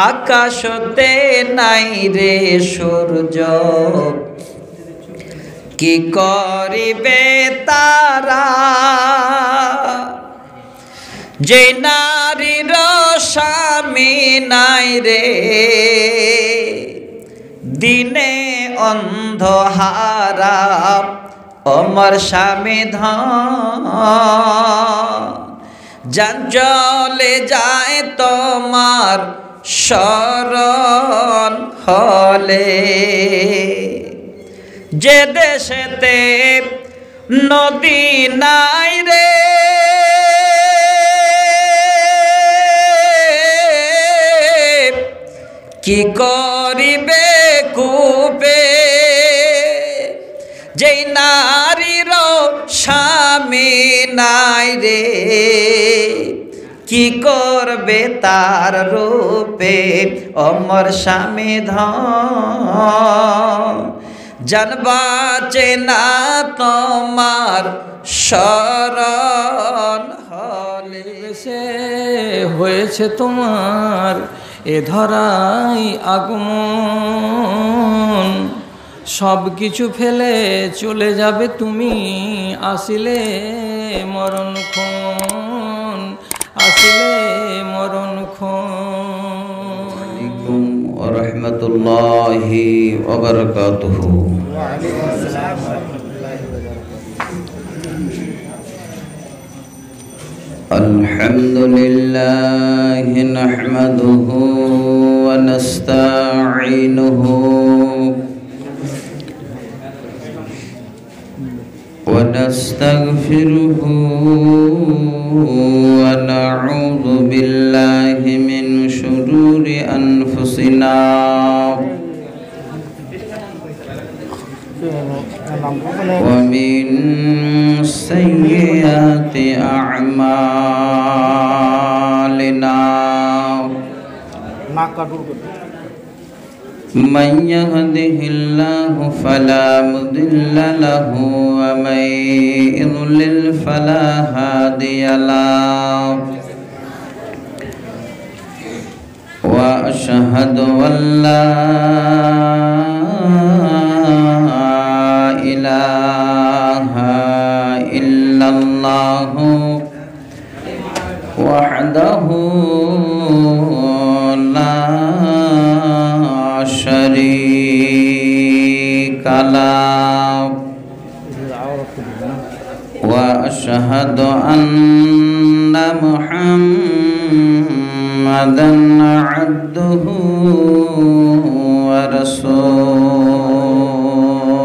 আকাশতে নাই রে সূর্য কি করিবে তারা যে নারীর স্বামী নাই রে দিনে অন্ধহারা অমর স্বামী ধন জান চলে যায় তোমার শরণ হলে যে দেশেতে নদী নাই রে কি করিবে কূপে যেই নারীর স্বামী নাই রে কি করবে তার রূপে অমর স্বামী ধন জানবাচে না তোমার শরণ হলে সে হয়েছে তোমার এ ধরাই আগমন সব কিছু ফেলে চলে যাবে তুমি আসিলে মরণক্ষণ আসিলে মরণক্ষণ ওয়া রাহমাতুল্লাহি ওয়া বারাকাতুহু আলহামদুলিল্লাহি নাহমাদুহু ওয়া নাস্তাঈনুহু ونستغفره ونعوذ بالله من شرور أنفسنا ومن سيئات أعمالنا من يهده الله فلا مضل له ومن يضلل فلا هادي له وأشهد أن لا إله إلا الله وحده لا شريك له وأشهد أن محمدا عبده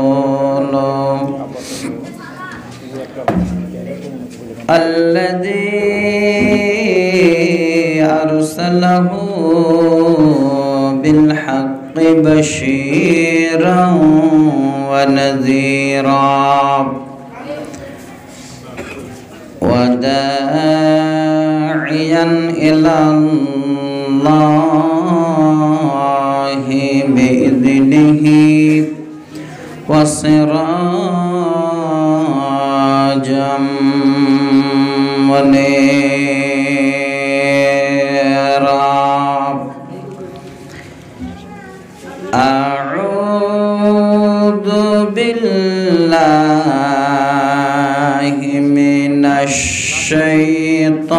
ورسوله الذي أرسله بالحق بشيرا ونذيرا وداعيا إلى الله بإذنه وسراجا منيرا أعوذ بالله من الشيطان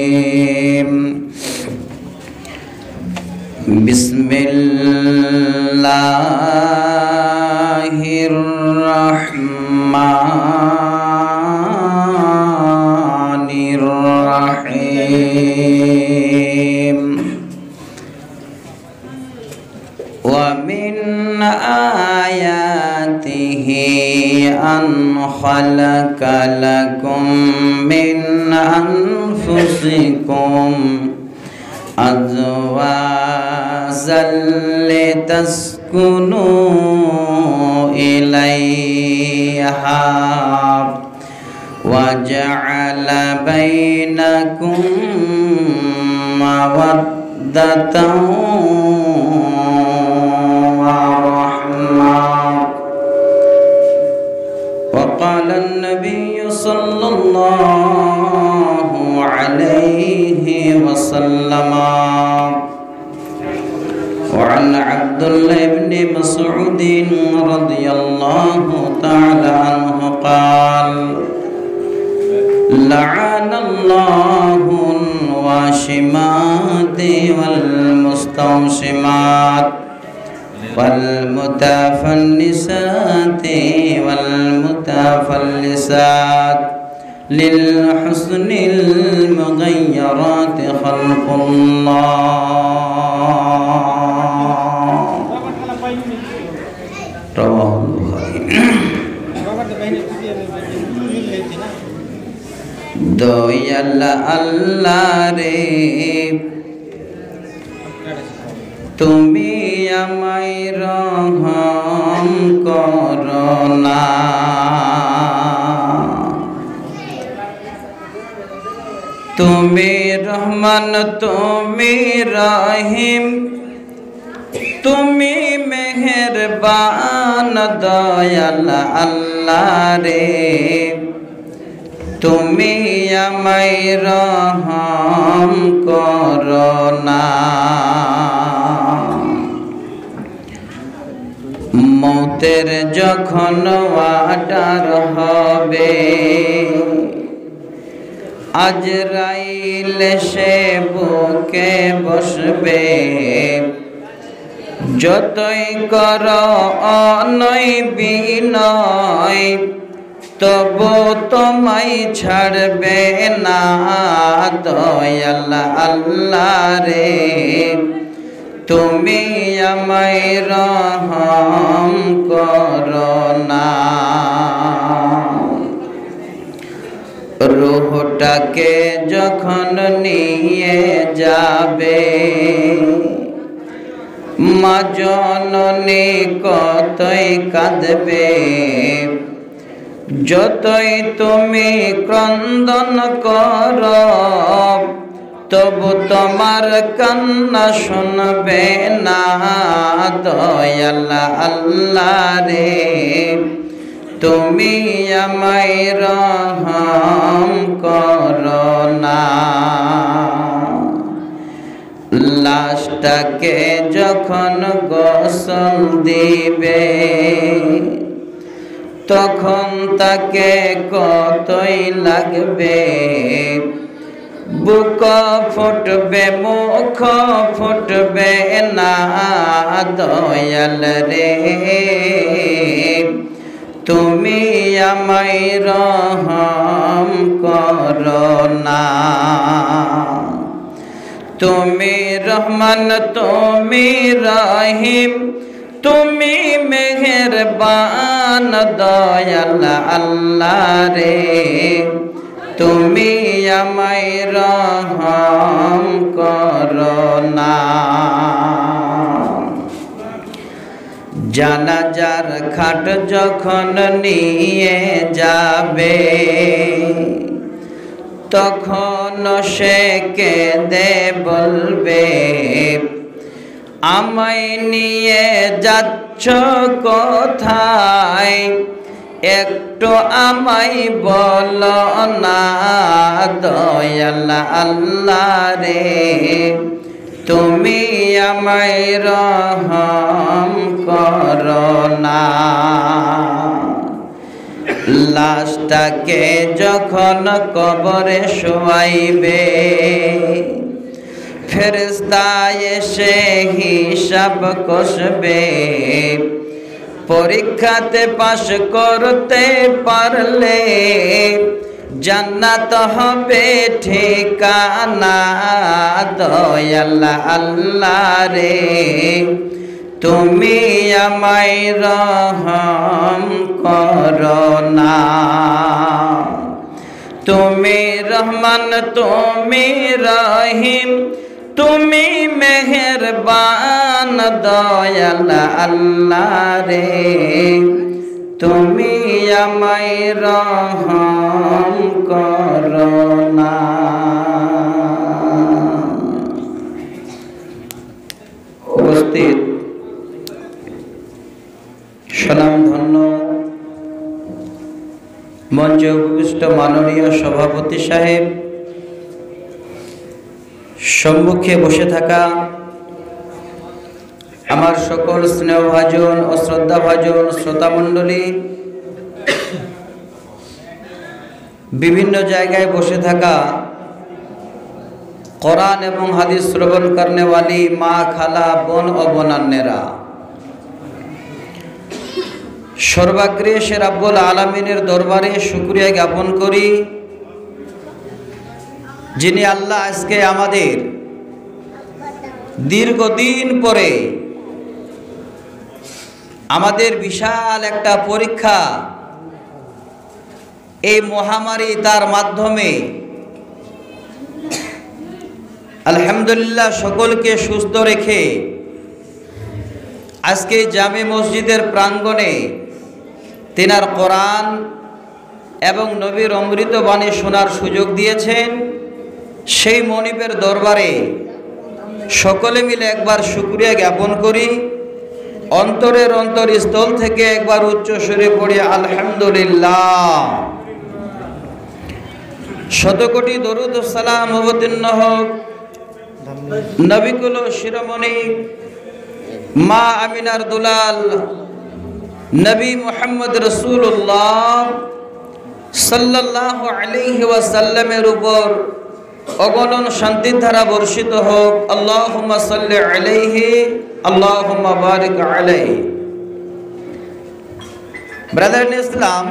الرجيم بسم الله الرحمن الرحيم ومن آياته أن خلق لكم من أنفسكم أزواجا لتسكنوا إليها وجعل بينكم مودة ورحمة وقال النبي صلى الله লা'নাল্লাহুল ওয়াশিমাতি ওয়াল মুস্তাওশিমাত ওয়াল মুতাফান্নিসাতি ওয়াল মুতাফাল্লিসাত লিল হুসনিল মুগায়্যারাতি খালকুল্লাহ। রাওয়াহুল বুখারী। দয়াল আল্লাহ রে তুমি আমায় রহম করো না, তুমি রহমান তুমি রহিম তুমি মেহেরবান। দয়াল আল্লাহ রে তুমি আমায় রহম করো না। মৌতের যখন ওয়াটার হবে আজরাইল সে বুকে বসবে, যতই কর অনয় বিনয় তবু তোমায় ছাড়বে না। দয়াল আল্লাহ রে তুমি আমায় রহম করো না। রূহটাকে যখন নিয়ে যাবে মা জননী কতই কাঁদবে, যতই তুমি ক্রন্দন করো তবু তোমার কান্না শুনবে না। দয়াল আল্লাহ রে তুমি আমায় রহম করো না। লাশটাকে যখন গোসল দিবে তখন তাকে কতই লাগবে, বুক ফুটবে মুখ ফুটবে না। দয়াল রে তুমি আমায় রহম করো না। তুমি রহমান তুমি রহিম তুমি মেহেরবান। দয়াল আল্লাহ রে তুমি আমায় রহম করো না। জানাজার খাট যখন নিয়ে যাবে তখন সে কেঁদে বলবে আমায় নিয়ে যাচ্ছ কোথায়, একটু আমায় বলো না। দয়াল আল্লাহ রে তুমি আমায় রহম করো না। লাশটাকে যখন কবরে শোয়াইবে ফেরেশতা এসে হিসাব কষবে, পরীক্ষাতে পাশ করতে পারলে জান্নাত হবে ঠিকানা। দয়াল আল্লাহ রে তুমি আমায় রহম করো না। তুমি রহমান তুমি রহিম তুমি মেহেরবান। দয়াল আল্লাহ রে তুমি আমায় রহম করো না। উপস্থিত স্বনামধন্য মঞ্চে উপবিষ্ট মাননীয় সভাপতি সাহেব, সম্মুখে বসে থাকা আমার সকল স্নেহভাজন ও শ্রদ্ধাভাজন শ্রোতামণ্ডলী, বিভিন্ন জায়গায় বসে থাকা কোরআন এবং হাদিস শ্রবণ करने वाली মা, খালা, বোন ও বোনান্নেরা, সর্বাগ্রে সে রাব্বুল আলামিনের দরবারে শুকরিয়া জ্ঞাপন করি, যিনি আল্লাহ আজকে আমাদের দীর্ঘদিন পরে আমাদের বিশাল একটা পরীক্ষা, এই মহামারী তার মাধ্যমে আলহামদুলিল্লাহ সকলকে সুস্থ রেখে আজকে জামে মসজিদের প্রাঙ্গণে তিনার কোরআন এবং নবীর অমৃত বাণী শোনার সুযোগ দিয়েছেন। সেই মনিবের দরবারে সকলে মিলে একবার শুকরিয়া জ্ঞাপন করি, অন্তরের অন্তরস্থল থেকে একবার উচ্চ সুরে পড়ি আলহামদুলিল্লাহ। শতকোটি দরুদ ও সালাম অবতীর্ণ হোক নবিকুল শিরোমণি মা আমিনার দুলাল নবী মুহাম্মদ রাসূলুল্লাহ সাল্লাল্লাহু আলাইহি ওয়াসাল্লামের উপর অগণন শান্তির ধারা বর্ষিত হোক। আল্লাহুম্মা সাল্লি আলাইহি আল্লাহুম্মা বারিক আলাইহি। ব্রাদার ইন ইসলাম,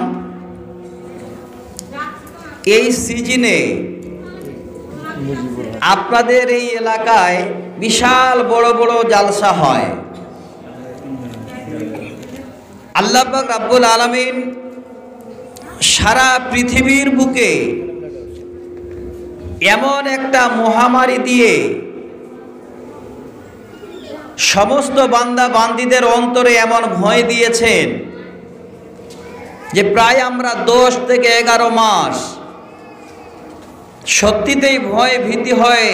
এই সিজনে আপনাদের এই এলাকায় বিশাল বড় বড় জালসা হয়। আল্লাহ পাক রব্বুল আলামিন সারা পৃথিবীর বুকে এমন একটা মহামারী দিয়ে সমস্ত বান্দা বান্দীদের অন্তরে এমন ভয় দিয়েছেন যে প্রায় আমরা 10 থেকে 11 মাস সত্যিতেই ভয় ভীতি হয়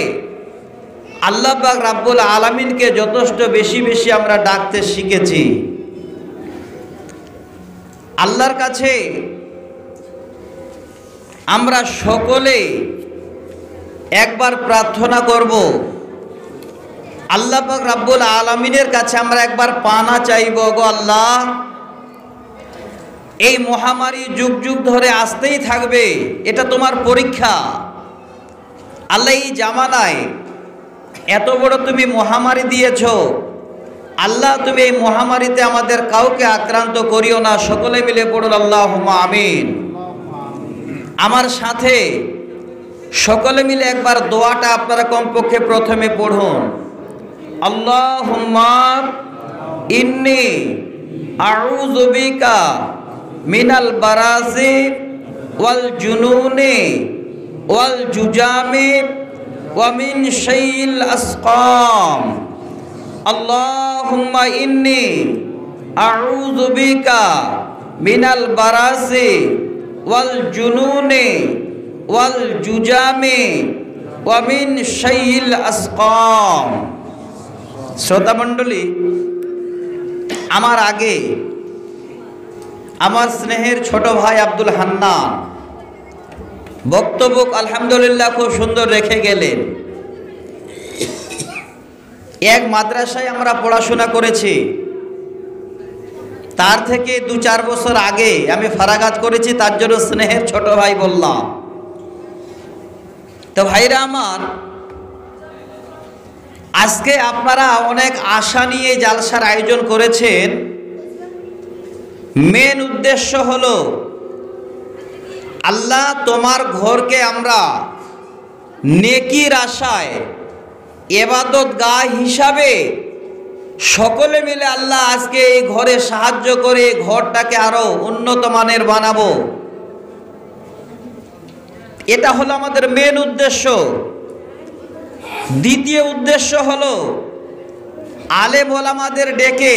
আল্লাহ পাক রব্বুল আলামিনকে যথেষ্ট বেশি বেশি আমরা ডাকতে শিখেছি। আল্লাহর কাছে আমরা সকলে একবার প্রার্থনা করব, আল্লাহ পাক রব্বুল আলামিনের কাছে আমরা একবার পানা চাইব, গো আল্লাহ এই মহামারী যুগ যুগ ধরে আসতেই থাকবে, এটা তোমার পরীক্ষা। আল্লাহ এই জামানায় এত বড় তুমি মহামারী দিয়েছ, আল্লাহ তুমি এই মহামারীতে আমাদের কাউকে আক্রান্ত করিও না। সকলে মিলে পড়ুন আল্লাহুম্মা আমিন। আমার সাথে সকলে মিলে একবার দোয়াটা আপনারা কমপক্ষে প্রথমে পড়ুন। আল্লাহুম্মা ইন্নী আউযু বিকা মিনাল বারাসি ওয়াল জুনুনি ওয়াল জুজামি ওয়া মিন শাইইল আসকাম। আল্লাহুম্মা ইন্নী আউযু বিকা মিনাল বারাসি ওয়াল জুনুনি ওয়াল জুজামি ওয়া মিন শাইইল আসকাম। শ্রোতা মণ্ডলী, আমার আগে আমার স্নেহের ছোট ভাই আব্দুল হান্নান বক্তব্য আলহামদুলিল্লাহ খুব সুন্দর রেখে গেলেন। এক মাদ্রাসায় আমরা পড়াশোনা করেছি, তার থেকে 2-4 বছর আগে আমি ফারাগাত করেছি, তার জন্য স্নেহের ছোট ভাই বললাম। তো ভাইরা আমার, আজকে আপনারা অনেক আশা নিয়ে জালসার আয়োজন করেছেন। মেন উদ্দেশ্য হলো আল্লাহ তোমার ঘরকে আমরা নেকির আশায় ইবাদত গাহ হিসাবে সকলে মিলে আল্লাহ আজকে এই ঘরে সাহায্য করে ঘরটাকে আরো উন্নত মানের বানাবো, এটা হলো আমাদের মেন উদ্দেশ্য। দ্বিতীয় উদ্দেশ্য হলো আলেম ওলামাদের ডেকে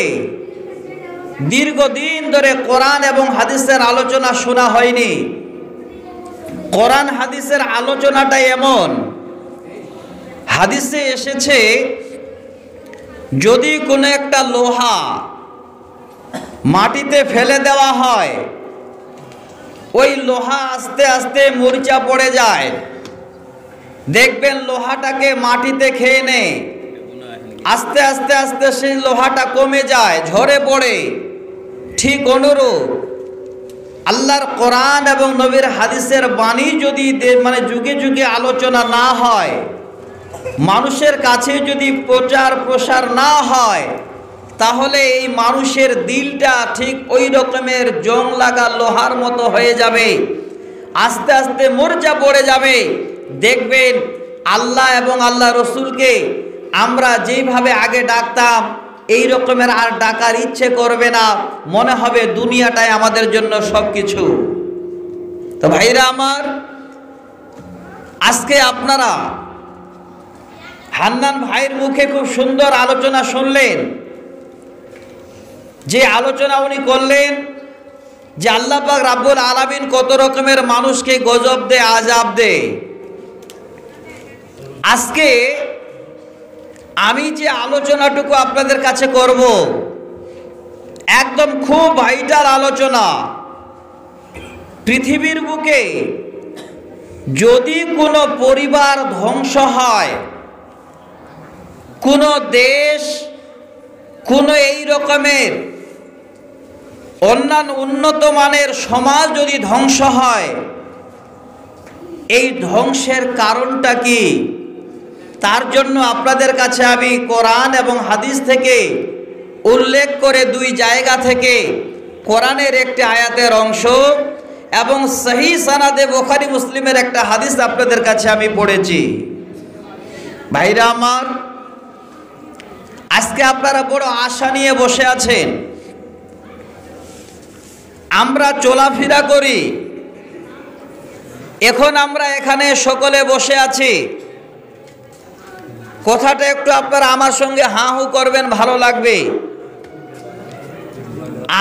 দীর্ঘদিন ধরে কোরআন এবং হাদিসের আলোচনা শোনা হয়নি। কোরআন হাদিসের আলোচনাটা এমন, হাদিসে এসেছে যদি কোনো একটা লোহা মাটিতে ফেলে দেওয়া হয়, ওই লোহা আস্তে আস্তে মরিচা পড়ে যায়। দেখবেন লোহাটাকে মাটিতে খেয়ে নেয়, আস্তে আস্তে আস্তে সেই লোহাটা কমে যায়, ঝরে পড়ে। ঠিক অনুরূপ আল্লাহর কোরআন এবং নবীর হাদিসের বাণী যদি মানে যুগে যুগে আলোচনা না হয়, মানুষের কাছে যদি প্রচার প্রসার না হয়, তাহলে এই মানুষের দিলটা ঠিক ওই রকমের জং লাগা লোহার মতো হয়ে যাবে, আস্তে আস্তে মরচা পড়ে যাবে। দেখবেন আল্লাহ এবং আল্লাহ রসুলকে আমরা যেইভাবে আগে ডাকতাম এই রকমের আর ডাকার ইচ্ছে করবে না, মনে হবে দুনিয়াটাই আমাদের জন্য সব কিছু। তো ভাইরা আমার, আজকে আপনারা হান্নান ভাইয়ের মুখে খুব সুন্দর আলোচনা শুনলেন। যে আলোচনা উনি করলেন যে আল্লাহ পাক রাব্বুল আলামিন কত রকমের মানুষকে গজব দেয়, আযাব দেয়। আজকে আমি যে আলোচনাটুকু আপনাদের কাছে করব, একদম খুব ভাইটাল আলোচনা। পৃথিবীর বুকে যদি কোনো পরিবার ধ্বংস হয়, কোনো দেশ, কোনো এই রকমের অন্যান্য উন্নত মানের সমাজ যদি ধ্বংস হয়, এই ধ্বংসের কারণটা কি? তার জন্য আপনাদের কাছে আমি কোরআন এবং হাদিস থেকে উল্লেখ করে দুই জায়গা থেকে কোরআনের একটি আয়াতের অংশ এবং সহিহ সানাদে বুখারী মুসলিমের একটা হাদিস আপনাদের কাছে আমি পড়েছি। ভাইরা আমার, আজকে আপনারা বড় আশা নিয়ে বসে আছেন। আমরা চলাফেরা করি, এখন আমরা এখানে সকলে বসে আছি। কথাটা একটু আপনারা আমার সঙ্গে হাঁ হু করবেন, ভালো লাগবে।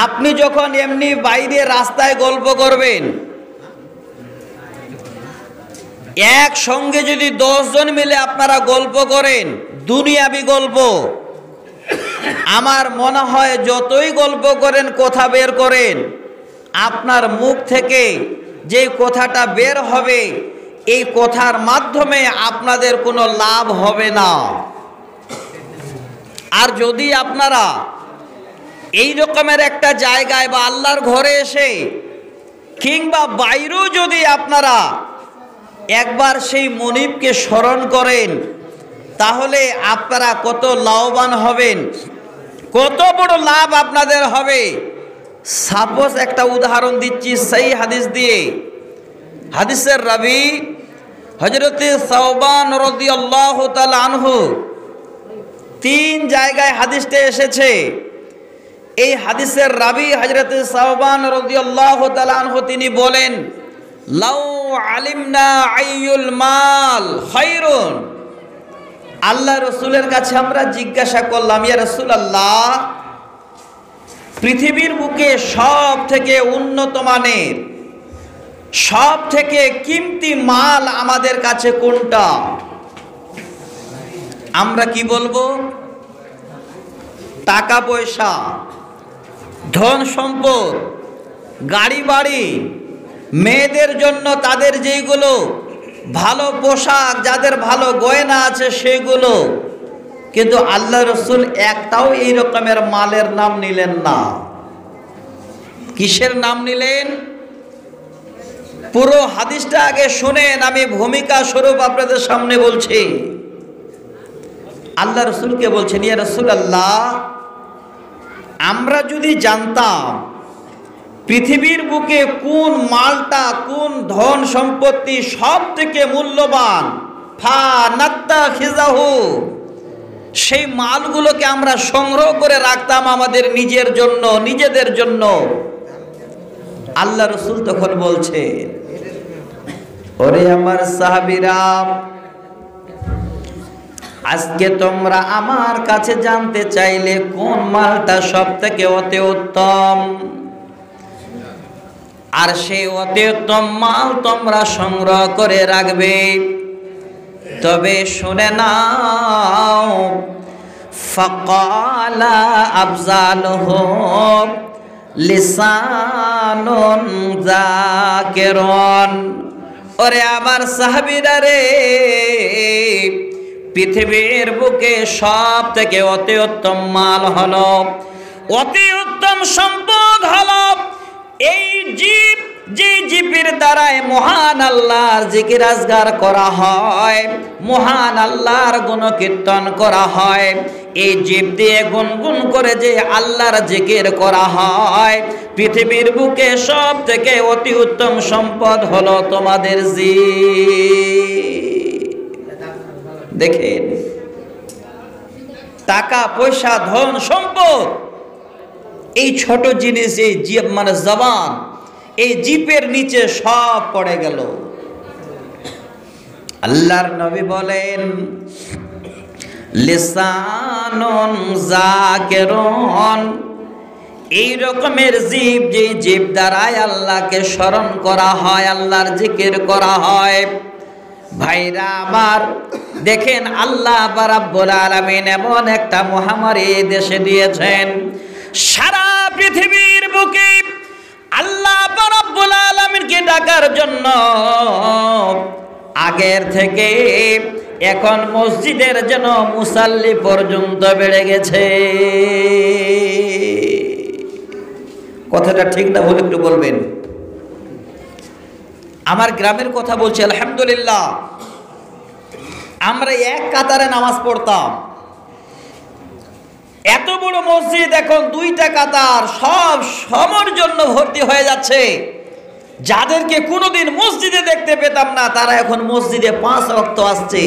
আপনি যখন এমনি বাইরে রাস্তায় গল্প করবেন, একসঙ্গে যদি 10 জন মিলে আপনারা গল্প করেন, দুনিয়াবি গল্প, আমার মনে হয় যতই গল্প করেন, কথা বের করেন, আপনার মুখ থেকে যে কথাটা বের হবে, এই কথার মাধ্যমে আপনাদের কোনো লাভ হবে না। আর যদি আপনারা এই রকমের একটা জায়গায় বা আল্লাহর ঘরে এসে কিংবা বাইরেও যদি আপনারা একবার সেই মনিবকে স্মরণ করেন, তাহলে আপনারা কত লাভবান হবেন, কত বড় লাভ আপনাদের হবে। সাপোজ একটা উদাহরণ দিচ্ছি সেই হাদিস দিয়ে। হাদিসের রাবি হযরত সাওবান রাদিয়াল্লাহু তাআলা আনহু, 3 জায়গায় হাদিসটা এসেছে। এই হাদিসের রাবি হযরত সাওবান রাদিয়াল্লাহু তাআলা আনহু তিনি বলেন, লাউ আলিমনা আইয়ুল মাল খায়রুন। আল্লাহ রসুলের কাছে আমরা জিজ্ঞাসা করলাম, ইয়া রাসূলুল্লাহ, পৃথিবীর বুকে সব থেকে উন্নত মানের, সব থেকে কিমতি মাল আমাদের কাছে কোনটা? আমরা কি বলবো? টাকা পয়সা, ধন সম্পদ, গাড়ি বাড়ি, মেয়েদের জন্য তাদের যেগুলো ভালো পোশাক, যাদের ভালো গয়না আছে সেগুলো। কিন্তু আল্লাহ রসুল একটাও এই রকমের মালের নাম নিলেন না। কিসের নাম নিলেন? পুরো হাদিসটা আগে শুনেন, আমি ভূমিকা স্বরূপ আপনাদের সামনে বলছি। আল্লাহ রসুলকে বলছেন, ইয়া রাসূলুল্লাহ, আমরা যদি জানতাম পৃথিবীর বুকে কোন মালটা, কোন ধন সম্পত্তি সব থেকে মূল্যবান, ফানাত্তাখিযাহু, সেই মালগুলোকে আমরা সংগ্রহ করে রাখতাম আমাদের নিজের জন্য, নিজেদের জন্য। আল্লাহ রসুল তখন বলছে, ওরে আমার সাহাবীরা, আজকে তোমরা আমার কাছে জানতে চাইলে কোন মালটা সব থেকে অতি উত্তম, আর সেই অতি উত্তম মাল তোমরা সংগ্রহ করে রাখবে। তবে শুনে নাও, ফাকালা আফজালুহুম লিসানুন যাকিরুন। ওরে আমার সাহাবীরা রে, পৃথিবীর বুকে সব থেকে অতি উত্তম মাল হলো, অতি উত্তম সম্পদ হলো এই জীব যে জিপির দ্বারায় মহান আল্লাহর জিকির আজগার করা হয়, মহান আল্লাহর গুণকীর্তন করা হয়, এই জিপ দিয়ে গুনগুন করে যে আল্লাহর জিকির করা হয়, পৃথিবীর বুকে সব থেকে অতি উত্তম সম্পদ হলো তোমাদের জিপ। দেখেন, টাকা পয়সা ধন সম্পদ এই ছোট জিনিস, এই জিপ মানে জবান, এই জিপের নিচে সব পড়ে গেল। আল্লাহর নবী বলেন, লিসানুন যাকিরুন, এই রকমের জিব, যে জিব দ্বারায় আল্লাহকে স্মরণ করা হয়, আল্লাহর জিকির করা হয়। ভাইরা আমার, দেখেন আল্লাহ রাব্বুল আলামিন এমন একটা মহামারী দেশে দিয়েছেন, সারা পৃথিবীর বুকে আল্লাহ রাব্বুল আলামিনকে ডাকার জন্য আগের থেকে এখন মসজিদের যেন মুসাল্লি পর্যন্ত বেড়ে গেছে। কথাটা ঠিক না বলে একটু বলবেন। আমার গ্রামের কথা বলছি, আলহামদুলিল্লাহ, আমরা এক কাতারে নামাজ পড়তাম, এত বড় মসজিদ এখন দুইটা কাতার, সব সময়ের জন্য ভর্তি হয়ে যাচ্ছে। যাদেরকে কোনোদিন মসজিদে দেখতে পেতাম না, তারা এখন মসজিদে 5 ওয়াক্ত আসছে।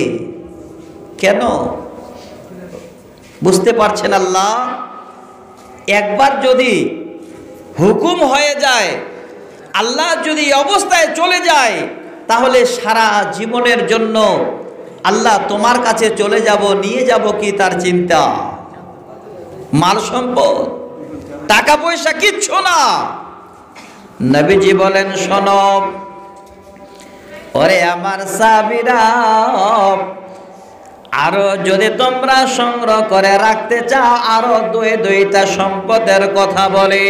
কেন বুঝতে পারছেন? আল্লাহ একবার যদি হুকুম হয়ে যায়, আল্লাহ যদি অবস্থায় চলে যায়, তাহলে সারা জীবনের জন্য আল্লাহ তোমার কাছে চলে যাব, নিয়ে যাব কি তার চিন্তা? মাল সম্পদ টাকা পয়সা কিচ্ছু না। নবীজি বলেন, শোনো ওরে আমার সাহাবীরা, আরো যদি তোমরা সংগ্রহ করে রাখতে চাও, আরো দুইটা সম্পদের কথা বলে।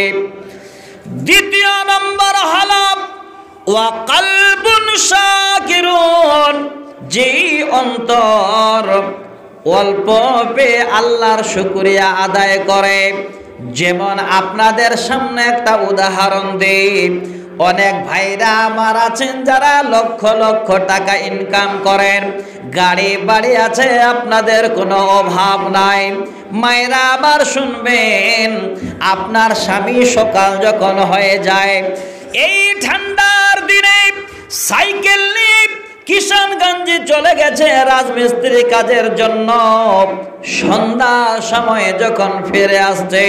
দ্বিতীয় নম্বর হলো ওয়া কলবুন শাকিরুন, যেই অন্তর অল্প পেয়ে আল্লাহর শুকরিয়া আদায় করে। যেমন আপনাদের সামনে একটা উদাহরণ দেই, অনেক ভাইরা আমার আছেন যারা লক্ষ লক্ষ টাকা ইনকাম করেন, গাড়ি বাড়ি আছে, আপনাদের কোনো অভাব নাই। মায়েরা আবার শুনবেন, আপনার স্বামী সকাল যখন হয়ে যায়, এই ঠান্ডার দিনে সাইকেল নিয়ে কিষানগঞ্জে চলে গেছে রাজমিস্ত্রি কাজের জন্য, সন্ধ্যা সময়ে যখন ফিরে আসছে,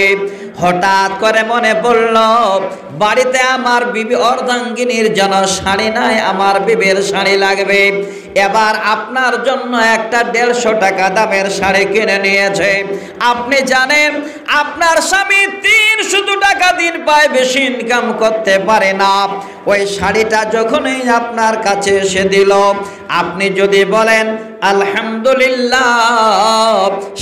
হঠাৎ করে মনে পড়ল বাড়িতে আমার বিবি অর্ধাঙ্গিনীর জন্য শাড়ি নাই, আমার বিবির শাড়ি লাগবে। এবার আপনার জন্য একটা 150 টাকা দামের শাড়ি কিনে নিয়েছে। আপনি জানেন আপনার স্বামী 300 টাকা দিন পায়, বেশি ইনকাম করতে পারে না। ওই শাড়িটা যখনই আপনার কাছে এসে দিল, আপনি যদি বলেন আলহামদুলিল্লাহ,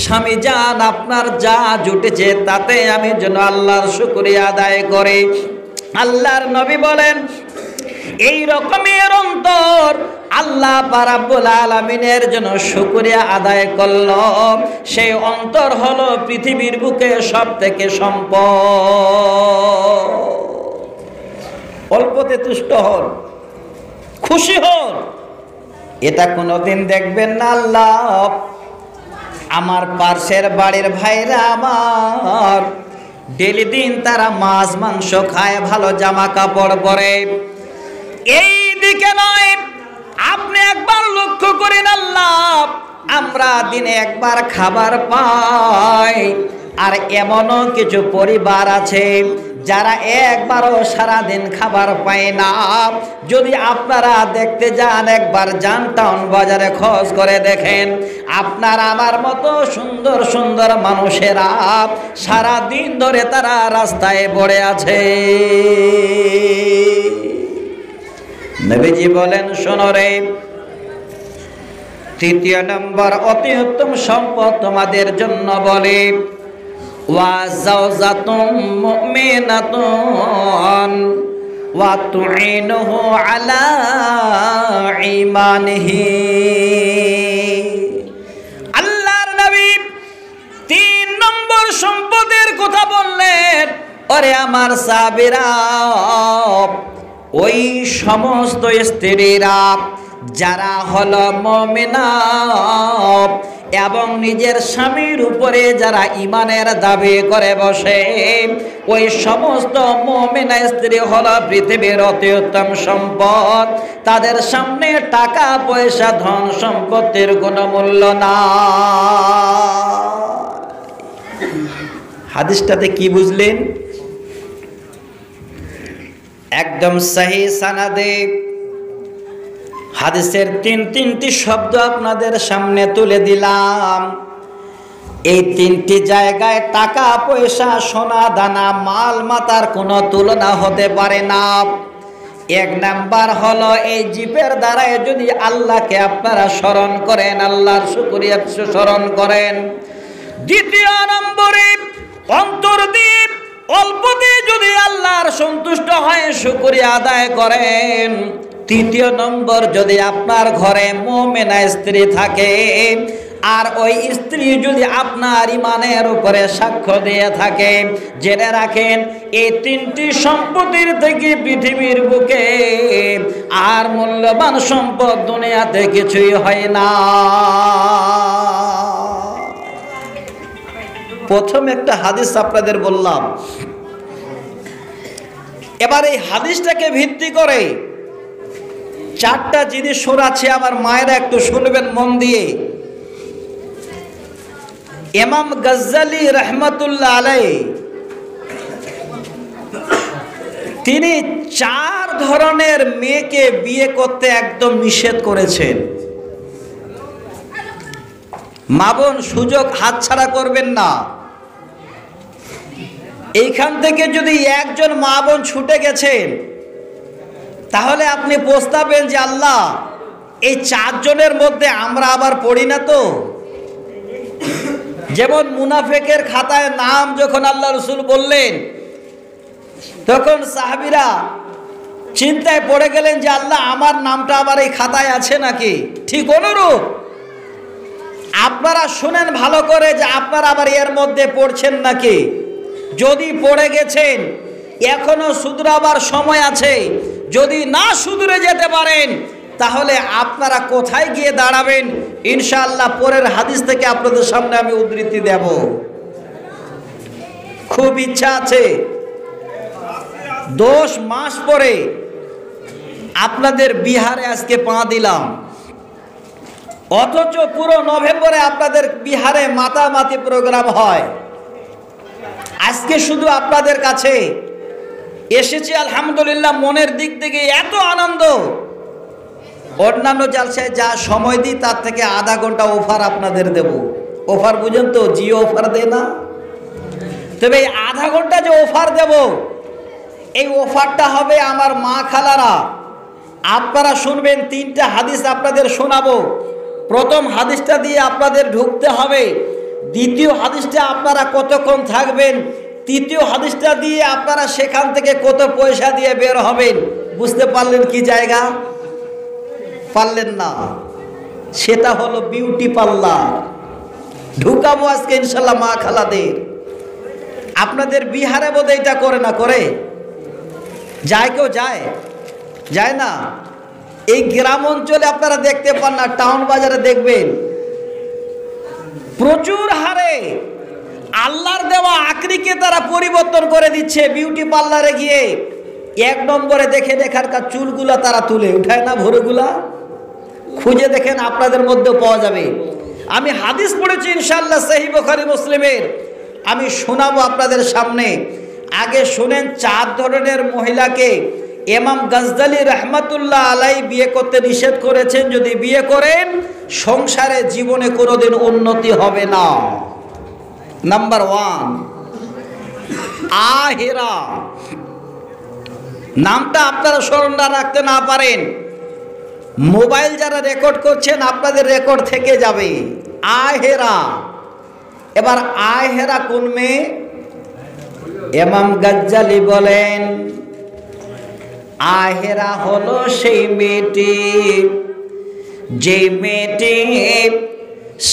স্বামী জান আপনার যা জুটেছে তাতে আমি যেন আল্লাহর শুকরিয়া আদায় করি। আল্লাহর নবী বলেন, এই রকমের অন্তর আল্লাহ রাব্বুল আলামিনের জন্য শুকরিয়া আদায় করল, সেই অন্তর হলো পৃথিবীর বুকে সবথেকে সম্পদ। অল্পতে তুষ্ট হন, খুশি হন, এটা কোনোদিন দেখবেন না। আল্লাহ আমার পাশের বাড়ির ভাইরা আমার ডেলি দিন তারা মাছ মাংস খায়, ভালো জামা কাপড় পরে, এই দিকে নয়। আপনি একবার লক্ষ্য করেন, আল্লাহ আমরা দিনে একবার খাবার পাই, আর এমনও কিছু পরিবার আছে যারা একবারও সারাদিন খাবার পায় না। যদি আপনারা দেখতে যান, একবার যান টাউন বাজারে, খোঁজ করে দেখেন, আপনার আমার মতো সুন্দর সুন্দর মানুষেরা সারা দিন ধরে তারা রাস্তায় পড়ে আছে। নবীজি বলেন, শোনো রে, তৃতীয় নম্বর অতি উত্তম সম্পদ তোমাদের জন্য বলে, ওয়া যাওজাতুম মুমিনাতুন ওয়া তুইনুহু আলা ঈমানিহি। আল্লাহর নবী 3 নম্বর সম্পদের কথা বললেন, ওরে আমার সাহাবীরা, ওই সমস্ত স্ত্রীরা যারা হলো মুমিনা এবং নিজের স্বামীর উপরে যারা ঈমানের দাবি করে বসে, ওই সমস্ত মুমিনা স্ত্রী হলো পৃথিবীর অতি উত্তম সম্পদ। তাদের সামনে টাকা পয়সা ধন সম্পত্তির কোনো মূল্য না। হাদিসটাতে কি বুঝলেন? একদম সহি সানাদে হাদিসের তিনটি শব্দ আপনাদের সামনে তুলে দিলাম। এই তিনটি জায়গায় টাকা পয়সা সোনা দানা মাল মাতার কোনো তুলনা হতে পারে না। এক নাম্বার হলো এই জিপের দ্বারাই যদি আল্লাহকে আপনারা স্মরণ করেন, আল্লাহর শুকরিয়া স্মরণ করেন। দ্বিতীয় নম্বরে অন্তর দিয়ে অল্পতে যদি আল্লাহর সন্তুষ্ট হয়ে শুকরিয়া আদায় করেন। তৃতীয় নম্বর, যদি আপনার ঘরে মুমিনা স্ত্রী থাকে আর ওই স্ত্রী যদি আপনার ঈমানের উপরে সাক্ষ্য দিয়ে থাকে, জেনে রাখেন এই তিনটি সম্পত্তির থেকে পৃথিবীর বুকে আর মূল্যবান সম্পদ দুনিয়াতে কিছুই হয় না। প্রথম একটা হাদিস আপনাদের বললাম। এবার এই হাদিসটাকে ভিত্তি করে চারটা জিনিস শোনাচ্ছে আমার মায়েরা, একটু শুনবেন মন দিয়ে। ইমাম গজ্জালি রহমতুল্লাহ আলাইহি তিনি 4 ধরনের মেয়েকে বিয়ে করতে একদম নিষেধ করেছেন। মা বোন সুযোগ হাতছাড়া করবেন না। এইখান থেকে যদি একজন মা বোন ছুটে গেছেন, তাহলে আপনি পস্তাবেন যে আল্লাহ এই 4 জনের মধ্যে আমরা আবার পড়ি না তো। যেমন মুনাফিকের খাতায় নাম যখন আল্লাহ রাসূল বললেন, তখন সাহাবীরা চিন্তায় পড়ে গেলেন যে আল্লাহ আমার নামটা আবার এই খাতায় আছে নাকি। ঠিক অনুরূপ আপনারা শুনেন ভালো করে যে আপনারা আবার এর মধ্যে পড়ছেন নাকি। যদি পড়ে গেছেন এখনো শুধরাবার সময় আছে। যদি না শুধরে যেতে পারেন তাহলে আপনারা কোথায় গিয়ে দাঁড়াবেন ইনশাআল্লাহ পরের হাদিস থেকে আপনাদের সামনে আমি উদ্ধৃতি দেব। খুব ইচ্ছা আছে 10 মাস পরে আপনাদের বিহারে আজকে পা দিলাম, অথচ পুরো নভেম্বরে আপনাদের বিহারে মাতামাতি প্রোগ্রাম হয়। আজকে শুধু আপনাদের কাছে এসেছি আলহামদুলিল্লাহ, মনের দিক থেকে এত আনন্দ। অন্যান্য জালসায় যা সময় দিই তার থেকে আধা ঘন্টা অফার আপনাদের দেব। অফার বুঝেন তো, জিও অফার দেয় না? তবে এই আধা ঘন্টা যে অফার দেব, এই অফারটা হবে আমার মা খালারা। আপনারা শুনবেন 3টা হাদিস আপনাদের শোনাবো। প্রথম হাদিসটা দিয়ে আপনাদের ঢুকতে হবে, দ্বিতীয় হাদিসটা আপনারা কতক্ষণ থাকবেন, তৃতীয় হাদিসটা দিয়ে আপনারা সেখান থেকে কত পয়সা দিয়ে বের হবেন। বুঝতে পারলেন কি জায়গা? পারলেন না? সেটা হলো বিউটি পার্লার। ঢুকাবো আজকে ইনশাল্লাহ মা খালাদের। আপনাদের বিহারে বোধ এটা করে না? করে যায় কেউ? যায় যায় না? এই গ্রাম অঞ্চলে আপনারা দেখতে পান না, টাউন বাজারে দেখবেন প্রচুর হারে আল্লাহর দেওয়া আকৃতিকে তারা পরিবর্তন করে দিচ্ছে। বিউটি পার্লারে গিয়ে 1 নম্বরে দেখে দেখার কাজ, চুলগুলা তারা তুলে উঠায় না, ভোরগুলা খুঁজে দেখেন, আপনাদের মধ্যেও পাওয়া যাবে। আমি হাদিস পড়েছি ইনশাআল্লাহ সহিহ বুখারী মুসলিমের, আমি শোনাবো আপনাদের সামনে। আগে শুনেন 4 ধরনের মহিলাকে ইমাম গজ্জালি রহমতুল্লাহ আলাইহি বিয়ে করতে নিষেধ করেছেন। যদি বিয়ে করেন সংসারে জীবনে কোনোদিন উন্নতি হবে না। নাম্বার 1 আহেরা। নামটা আপনারা স্মরণ রাখতে না পারেন, মোবাইল যারা রেকর্ড করছেন আপনাদের রেকর্ড থেকে যাবে। আহেরা। এবার আহেরা কোন মেয়ে? ইমাম গজ্জালি বলেন আহেরা হলো সেই মেয়েটি, যে মেয়েটি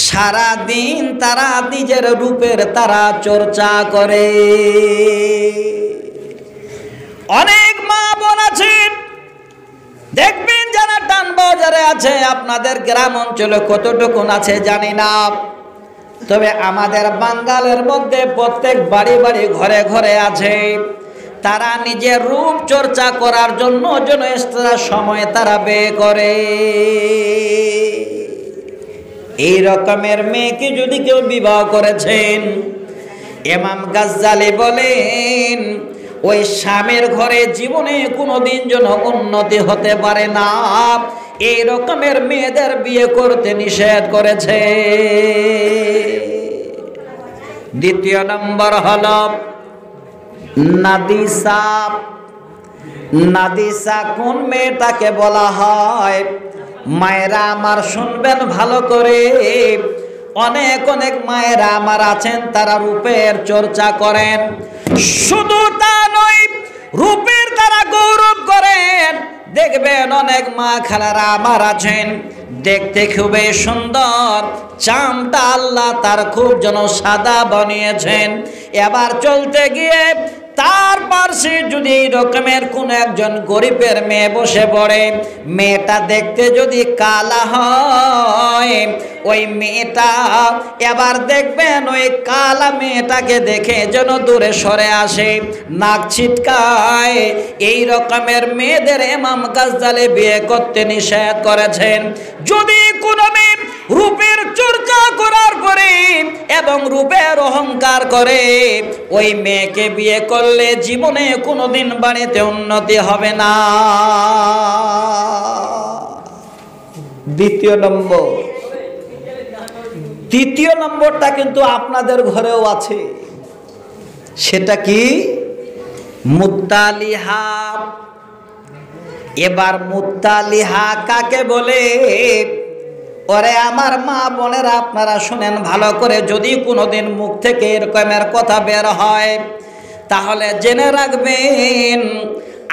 সারাদিন তারা নিজের রূপের তারা চর্চা করে। অনেক মা বোন আছেন দেখবেন যারা টান বাজারে আছে, আপনাদের গ্রাম অঞ্চলে কতটুকু আছে জানি না, তবে আমাদের বাঙালের মধ্যে প্রত্যেক বাড়ি বাড়ি ঘরে ঘরে আছে। তারা নিজের রূপ চর্চা করার জন্য এক্সট্রা সময় তারা ব্যয় করে। এই রকমের মেয়েকে যদি কেউ বিবাহ করেছেন, ইমাম গাজ্জালি বলেন ওই স্বামীর ঘরে জীবনে কোনোদিন যেন উন্নতি হতে পারে না, এই রকমের মেয়েদের বিয়ে করতে নিষেধ করেছে। দ্বিতীয় নম্বর হল নাদিসা। নাদিসা কোন মেয়েটাকে বলা হয়? মায়েরা আমার শুনবেন ভালো করে, অনেক অনেক মায়েরা আমার আছেন, তারা রূপের চর্চা করেন। শুধু তা নয়, রূপের তারা গৌরব করেন। দেখবেন অনেক মা খালারা আমার আছেন, দেখতে খুবই সুন্দর, চামটা আল্লাহ তার খুব যেন সাদা বানিয়েছেন। এবার চলতে গিয়ে তার পাশে যদি এই রকমের কোন একজন গরিবের মেয়ে বসে পড়ে, মেয়েটা দেখতে যদি কালা হয়, ওই মেয়েটা এবার দেখবেন ওই কালা মেয়েটাকে দেখে যেন দূরে সরে আসে, নাক ছিটকায়। এই রকমের মেয়েদের ইমাম গাজ্জালি বিয়ে করতে নিষেধ করেছেন। যদি কোনো মেয়ে রূপের চর্চা করার পরে এবং রূপের অহংকার করে, ওই মেয়েকে বিয়ে করলে জীবনে কোনোদিন বাড়িতে উন্নতি হবে না। দ্বিতীয় নম্বর। তৃতীয় নম্বরটা কিন্তু আপনাদের ঘরেও আছে, সেটা কি? মুত্তালিহা। এবার মুত্তালিহা কাকে বলে? ওরে আমার মা বোনেরা, আপনারা শুনেন ভালো করে, যদি কোনোদিন মুখ থেকে এরকমের কথা বের হয় তাহলে জেনে রাখবেন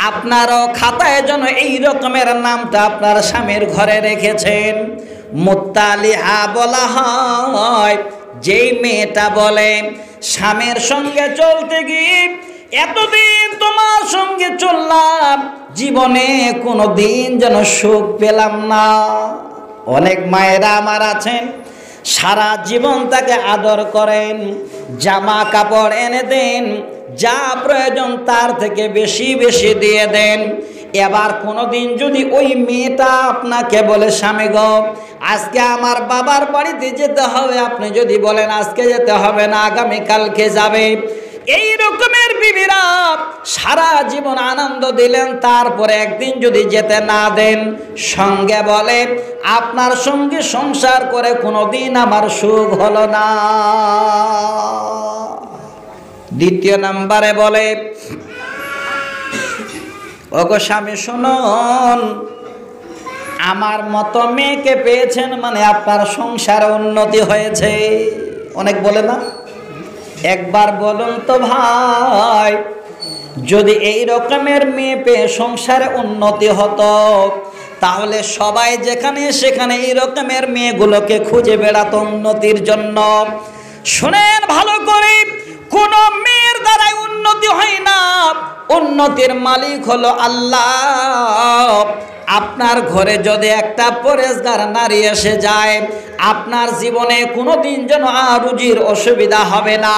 আপনারও খাতায় যেন এই রকমের নামটা আপনার স্বামীর ঘরে রেখেছেন। মুত্তালিহা বলা হয় যেই মেয়েটা বলে স্বামীর সঙ্গে চলতে গিয়ে এতদিন তোমার সঙ্গে চললাম, জীবনে কোনো দিন যেন সুখ পেলাম না। অনেক মায়েরা আমার আছেন, সারা জীবন তাকে আদর করেন, জামা কাপড় এনে দেন, যা প্রয়োজন তার থেকে বেশি বেশি দিয়ে দেন। এবার কোনোদিন যদি ওই মেয়েটা আপনাকে বলে, স্বামী গো আজকে আমার বাবার বাড়িতে যেতে হবে, আপনি যদি বলেন আজকে যেতে হবে না, আগামীকালকে যাবে, এই রকমের বিবিরা সারা জীবন আনন্দ দিলেন, তারপরে একদিন যদি যেতে না দেন, সঙ্গে বলে আপনার সঙ্গে সংসার করে কোনোদিন আমার সুখ হলো না। দ্বিতীয় নম্বরে বলে, ওগো স্বামী শুনুন, আমার মতো মেয়েকে পেয়েছেন মানে আপনার সংসারে উন্নতি হয়েছে। অনেক বলে না? একবার বলুন তো ভাই, যদি এই রকমের মেয়ে পেয়ে সংসারে উন্নতি হতো, তাহলে সবাই যেখানে সেখানে এই রকমের মেয়েগুলোকে খুঁজে বেড়াতো উন্নতির জন্য। শুনেন ভালো করে, কোন মেয়ের দ্বারাই উন্নতি হয় না, উন্নতির মালিক হলো আল্লাহ। আপনার ঘরে যদি একটা পরেশগার নারী এসে যায়, আপনার জীবনে কোনোদিন যেন রুজির অসুবিধা হবে না,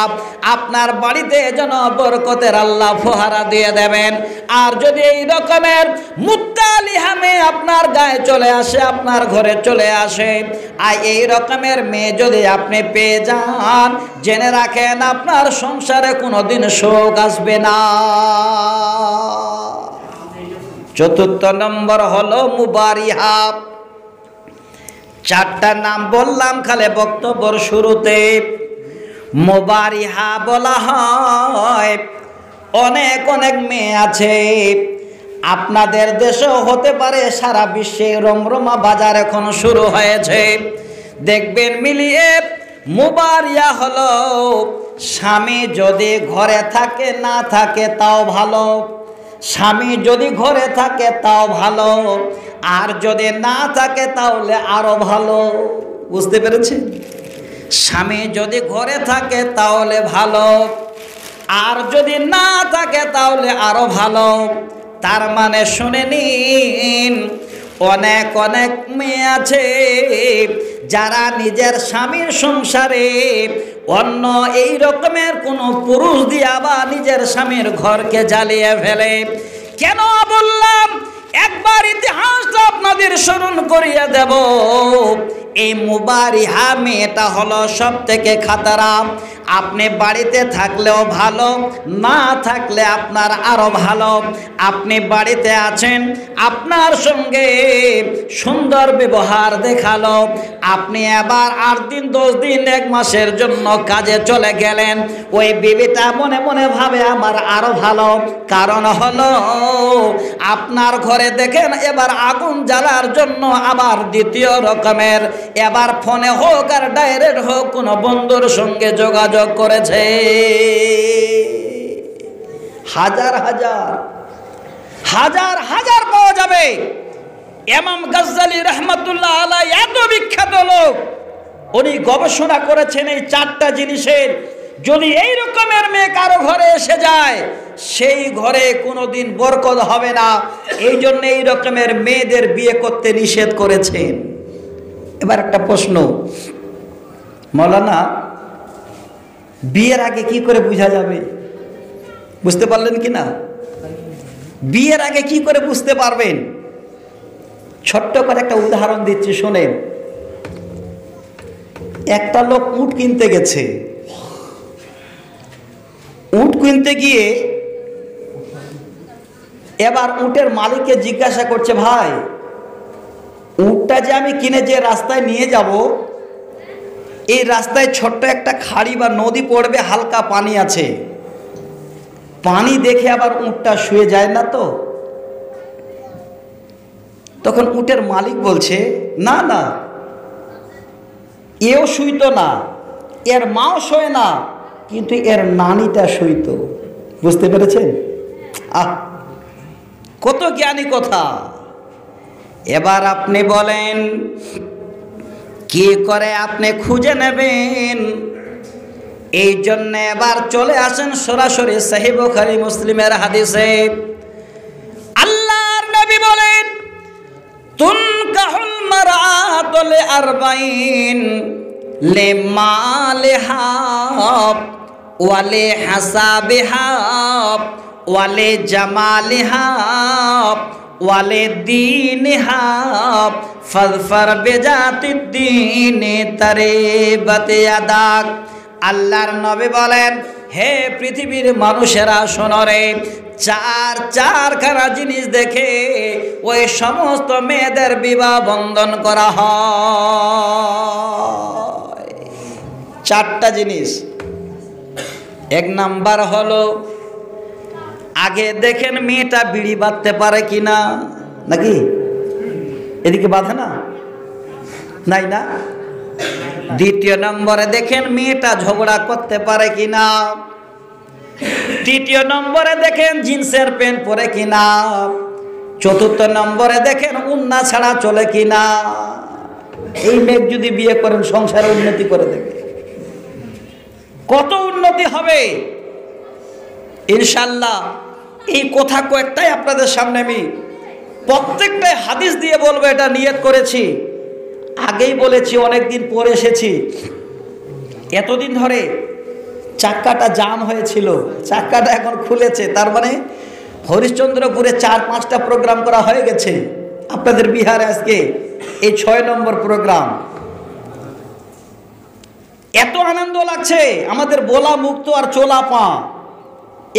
আপনার বাড়িতে যেন বরকতের আল্লাহ ফোহারা দিয়ে দেবেন। আর যদি এই রকমের মুত্তালিহা মেয়ে আপনার গায়ে চলে আসে, আপনার ঘরে চলে আসে, আর এই রকমের মেয়ে যদি আপনি পেয়ে যান, জেনে রাখেন আপনার সংসারে কোনোদিন সুখ আসবে না। চতুর্থ নম্বর হলো মুবারিহা। চারটা নাম বললাম খালি বক্তব্যের শুরুতে। মুবারিহা বলা হয়, অনেক অনেক মেয়ে আছে, আপনাদের দেশেও হতে পারে, সারা বিশ্বে রমরমা বাজার এখন শুরু হয়েছে। দেখবেন মিলিয়ে মুবারিহা হলো স্বামী যদি ঘরে থাকে, না থাকে তাও ভালো। স্বামী যদি ঘরে থাকে তাও ভালো, আর যদি না থাকে তাহলে আরো ভালো। বুঝতে পেরেছেন? স্বামী যদি ঘরে থাকে তাহলে ভালো, আর যদি না থাকে তাহলে আরো ভালো। তার মানে শুনে নিন, অনেক অনেক মেয়ে আছে যারা নিজের স্বামীর সংসারে অন্য এই রকমের কোনো পুরুষ দিয়া বা নিজের স্বামীর ঘরকে জ্বালিয়ে ফেলে। কেন বললাম, একবার ইতিহাসটা আপনাদের স্মরণ করিয়ে দেব। এই মুবারিহা মেয়েটা হলো সব থেকে খাতারা। আপনি বাড়িতে থাকলেও ভালো, না থাকলে আপনার আরো ভালো। আপনি বাড়িতে আছেন, আপনার সঙ্গে সুন্দর ব্যবহার দেখালো, আপনি আবার 8 দিন 10 দিন 1 মাসের জন্য কাজে চলে গেলেন, ওই বিবিটা মনে মনে ভাবে আমার আরো ভালো। কারণ হলো আপনার ঘরে দেখেন এবার আগুন জ্বালার জন্য আবার দ্বিতীয় রকমের, এবার ফোনে হোক আর ডাইরেক্ট হোক কোনো বন্ধুর সঙ্গে যোগাযোগ করেছে। হাজার হাজার হাজার হাজার পাওয়া যাবে। ইমাম গাজ্জালী রাহমাতুল্লাহ আলাইহি এত বিখ্যাত লোক, উনি গবেষণা করেছেন এই 4টা জিনিসের যদি এই রকমের মেয়ে কারো ঘরে এসে যায়, সেই ঘরে কোনোদিন বরকত হবে না। এই জন্য এই রকমের মেয়েদের বিয়ে করতে নিষেধ করেছেন। এবার একটা প্রশ্ন, মাওলানা বিয়ের আগে কি করে বোঝা যাবে? বুঝতে পারলেন কি না? বিয়ের আগে কি করে বুঝতে পারবেন? ছোট্ট করে একটা উদাহরণ দিচ্ছি, শোনেন। একটা লোক উট কিনতে গেছে। উট কিনতে গিয়ে এবার উটের মালিককে জিজ্ঞাসা করছে, ভাই উটটা যে আমি কিনে যে রাস্তায় নিয়ে যাব, এই রাস্তায় ছোট্ট একটা খাড়ি বা নদী পড়বে, হালকা পানি আছে, পানি দেখে আবার উটটা শুয়ে যায় না তো? তখন উটের মালিক বলছে, না না, এও শুইতো না, এর মাও শোয় না, কিন্তু এর নানিটা শুইত। বুঝতে পেরেছেন? কত জ্ঞানী কথা। এবার আপনি বলেন কি করে আপনি খুঁজে নেবেন? এই জন্য এবার চলে আসেন সরাসরি সহিহ বুখারী মুসলিমের হাদিসে। আল্লাহর নবী বলেন, তুনকাহুল মারআতু লিআরবাঈন লিমালিহা ওয়া লিহাসাবিহা ওয়া লিজামালিহা ওয়া লিদীনিহা ফাযফার বিজাতিদ্দীনি তারিবাত ইয়াদাক। আল্লাহর নবী বলেন, হে পৃথিবীর মানুষেরা শোনো রে, 4খানা জিনিস দেখে ওই সমস্ত মেয়েদের বিবাহ বন্ধন করা হয়। 4টা জিনিস। 1 নাম্বার হলো, আগে দেখেন মেয়েটা বিড়ি বাঁধতে পারে কিনা, নাকি? এদিকে বাঁধে না, নাই না? 2 নম্বরে দেখেন মেয়েটা ঝগড়া করতে পারে কিনা। 3 নম্বরে দেখেন জিন্সের প্যান্ট পরে কিনা। 4 নম্বরে দেখেন উন্না ছাড়া চলে কিনা। এই মেয়ে যদি বিয়ে করেন সংসারে উন্নতি করে দেবে। কত উন্নতি হবে ইনশাআল্লাহ। এই কথা কয়েকটাই আপনাদের সামনে আমি প্রত্যেকটাই হাদিস দিয়ে বলবো, এটা নিয়ত করেছি। আগেই বলেছি, অনেকদিন পরে এসেছি। এতদিন ধরে চাক্কাটা জাম হয়েছিল, চাক্কাটা এখন খুলেছে। তার মানে হরিশ্চন্দ্রপুরে 4-5টা প্রোগ্রাম করা হয়ে গেছে। আপনাদের বিহারে আজকে এই 6 নম্বর প্রোগ্রাম। এত আনন্দ লাগছে আমাদের, বলা মুক্ত আর চোলা পা।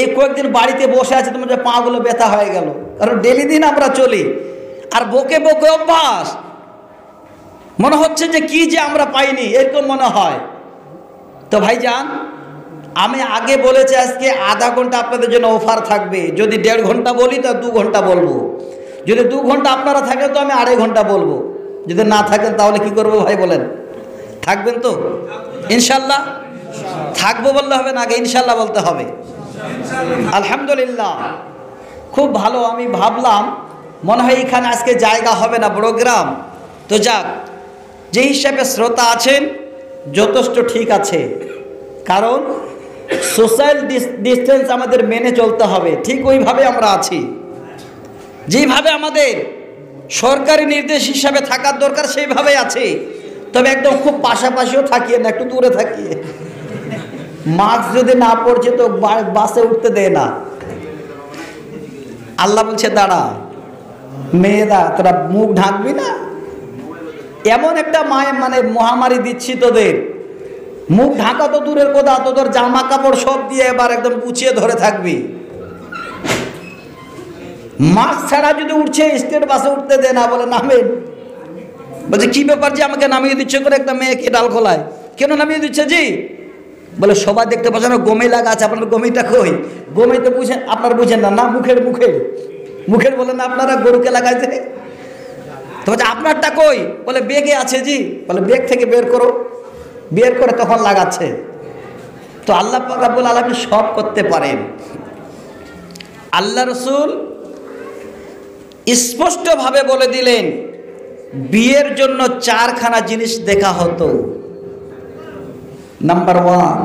এই কয়েকদিন বাড়িতে বসে আছে, তোমাদের পাগুলো ব্যথা হয়ে গেল, কারণ ডেলি দিন আমরা চলি আর বকে বকে অভ্যাস। মনে হচ্ছে যে কি যে আমরা পাইনি, এরকম মনে হয়। তো ভাইজান, আমি আগে বলেছি আজকে আধা ঘন্টা আপনাদের জন্য অফার থাকবে। যদি 1.5 ঘন্টা বলি তো 2 ঘন্টা বলবো। যদি 2 ঘন্টা আপনারা থাকেন তো আমি 2.5 ঘন্টা বলবো। যদি না থাকেন তাহলে কি করবো ভাই বলেন? থাকবেন তো ইনশাল্লাহ? থাকবো বললে হবে না, আগে ইনশাল্লাহ বলতে হবে। আলহামদুলিল্লাহ, খুব ভালো। আমি ভাবলাম মনে হয় এখানে আজকে জায়গা হবে না, প্রোগ্রাম তো যাক, যে হিসাবে শ্রোতা আছেন যথেষ্ট ঠিক আছে। কারণ সোশ্যাল ডিস্টেন্স আমাদের মেনে চলতে হবে। ঠিক ওইভাবে আমরা আছি, যেইভাবে আমাদের সরকারি নির্দেশ হিসাবে থাকার দরকার সেইভাবে আছে, তবে একদম খুব পাশাপাশিও থাকিয়ে না, একটু দূরে থাকিয়ে। মাস্ক যদি না পড়ছে তো বাসে উঠতে দেয় না। আল্লাহ বলছে দাঁড়া মেয়েরা, তোরা মুখ ঢাকবি না, এমন একটা মানে মহামারী দিচ্ছি তোদের, মুখ ঢাকা তো দূরের কথা, তোদের জামা কাপড় সব দিয়ে এবার একদম গুছিয়ে ধরে থাকবি। মাস্ক ছাড়া যদি উঠছে স্টেট বাসে উঠতে দেয় না, বলে নামেন। বলছে কি ব্যাপার যে আমাকে নামিয়ে দিচ্ছে করে একটা মেয়েকে ডাল খোলায়, কেন নামিয়ে দিচ্ছে জি? বলে সবাই দেখতে পাচ্ছে না গমি লাগা আছে, আপনার গমিটা কই? গমি তো বুঝেন, আপনার বুঝেন না, না মুখের মুখের মুখের বলেন না আপনারা গরুকে লাগাইছে। তো বলছে আপনারটা কই? বলে বেগে আছে জি। বলে বেগ থেকে বের করো, বের করে তখন লাগাচ্ছে। তো আল্লাহ পাক রব্বুল আলামিন সব করতে পারেন। আল্লাহ রসুল স্পষ্টভাবে বলে দিলেন বিয়ের জন্য 4খানা জিনিস দেখা হতো। নাম্বার 1,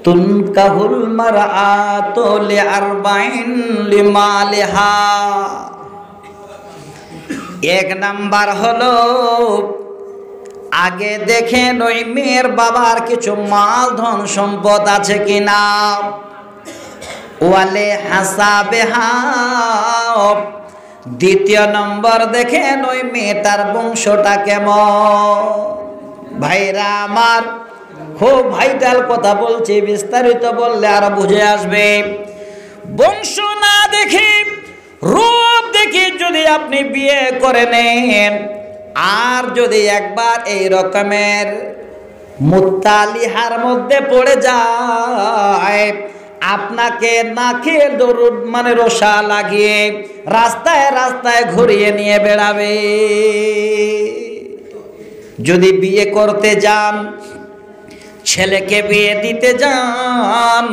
তুনকাহুল মারআতু লিআরবাইন লিমালিহা। 1 নাম্বার হলো আগে দেখেন ওই মেয়ের বাবার কিছু মাল ধন সম্পদ আছে কিনা, ওয়ালে হাসাবেহা। 2 নম্বর দেখেন ওই মেয়েটার বংশটা কেমন। ভাইরা আমার, খুব ভাইটাল কথা বলছি, বিস্তারিত বললে আরো বুঝে আসবে। বংশ না দেখে রূপ দেখে যদি আপনি বিয়ে করে নেন, আর যদি একবার এই রকমের মুত্তালিহার মধ্যে পড়ে যায়, আপনাকে নাকে দরুদ মানে রোশা লাগিয়ে রাস্তায় রাস্তায় ঘুরিয়ে নিয়ে বেড়াবে। যদি বিয়ে করতে যান, ছেলেকে বিয়ে দিতে যান,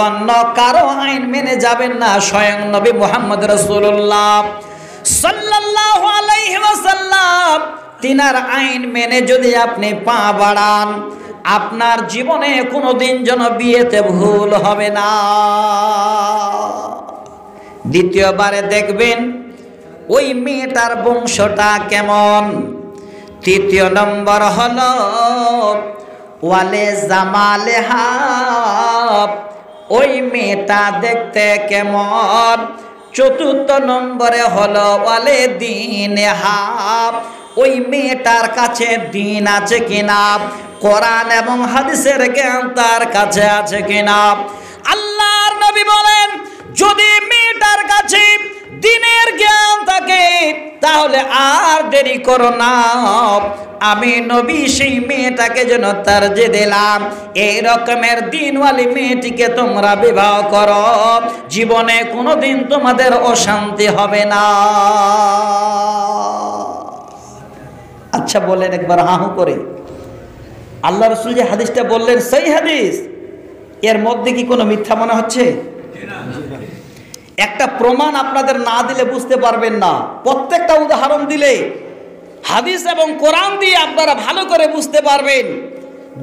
অন্য কারো আইন মেনে যাবেন না, স্বয়ং নবী মুহাম্মদ রাসূলুল্লাহ সাল্লাল্লাহু আলাইহি ওয়াসাল্লাম তিনার আইন মেনে যদি আপনি পা বাড়ান, আপনার জীবনে কোনোদিন যেন বিয়েতে ভুল হবে না। দ্বিতীয়বারে দেখবেন ওই মেয়েটার বংশটা কেমন। 3 নম্বর হলো ওয়ালে জামালেহা, ওই মেয়েটা দেখতে কেমন। 4 নম্বরে হলো ওয়ালে দীনহা, ওই মেয়েটার কাছে দিন আছে কিনা, কোরআন এবং হাদিসের জ্ঞান তার কাছে আছে কিনা। আল্লাহর নবী বলেন যদি মেয়েটার কাছে দিনের জ্ঞান থাকে তাহলে আর দেরি করো না, আমি নবী সেই মেয়েটাকে যেন তারজে দিলাম, এই রকমের দিনওয়ালি মেয়েটিকে তোমরা বিবাহ করো, জীবনে কোনোদিন তোমাদের অশান্তি হবে না। আচ্ছা বলেন একবার হাঁ হু করে, আল্লাহ রাসূল যে হাদিসটা বললেন সেই হাদিস, এর মধ্যে কি কোনো মিথ্যা মনে হচ্ছে? একটা প্রমাণ আপনাদের না দিলে বুঝতে পারবেন না। প্রত্যেকটা উদাহরণ দিলে, হাদিস এবং কোরআন দিয়ে আপনারা ভালো করে বুঝতে পারবেন।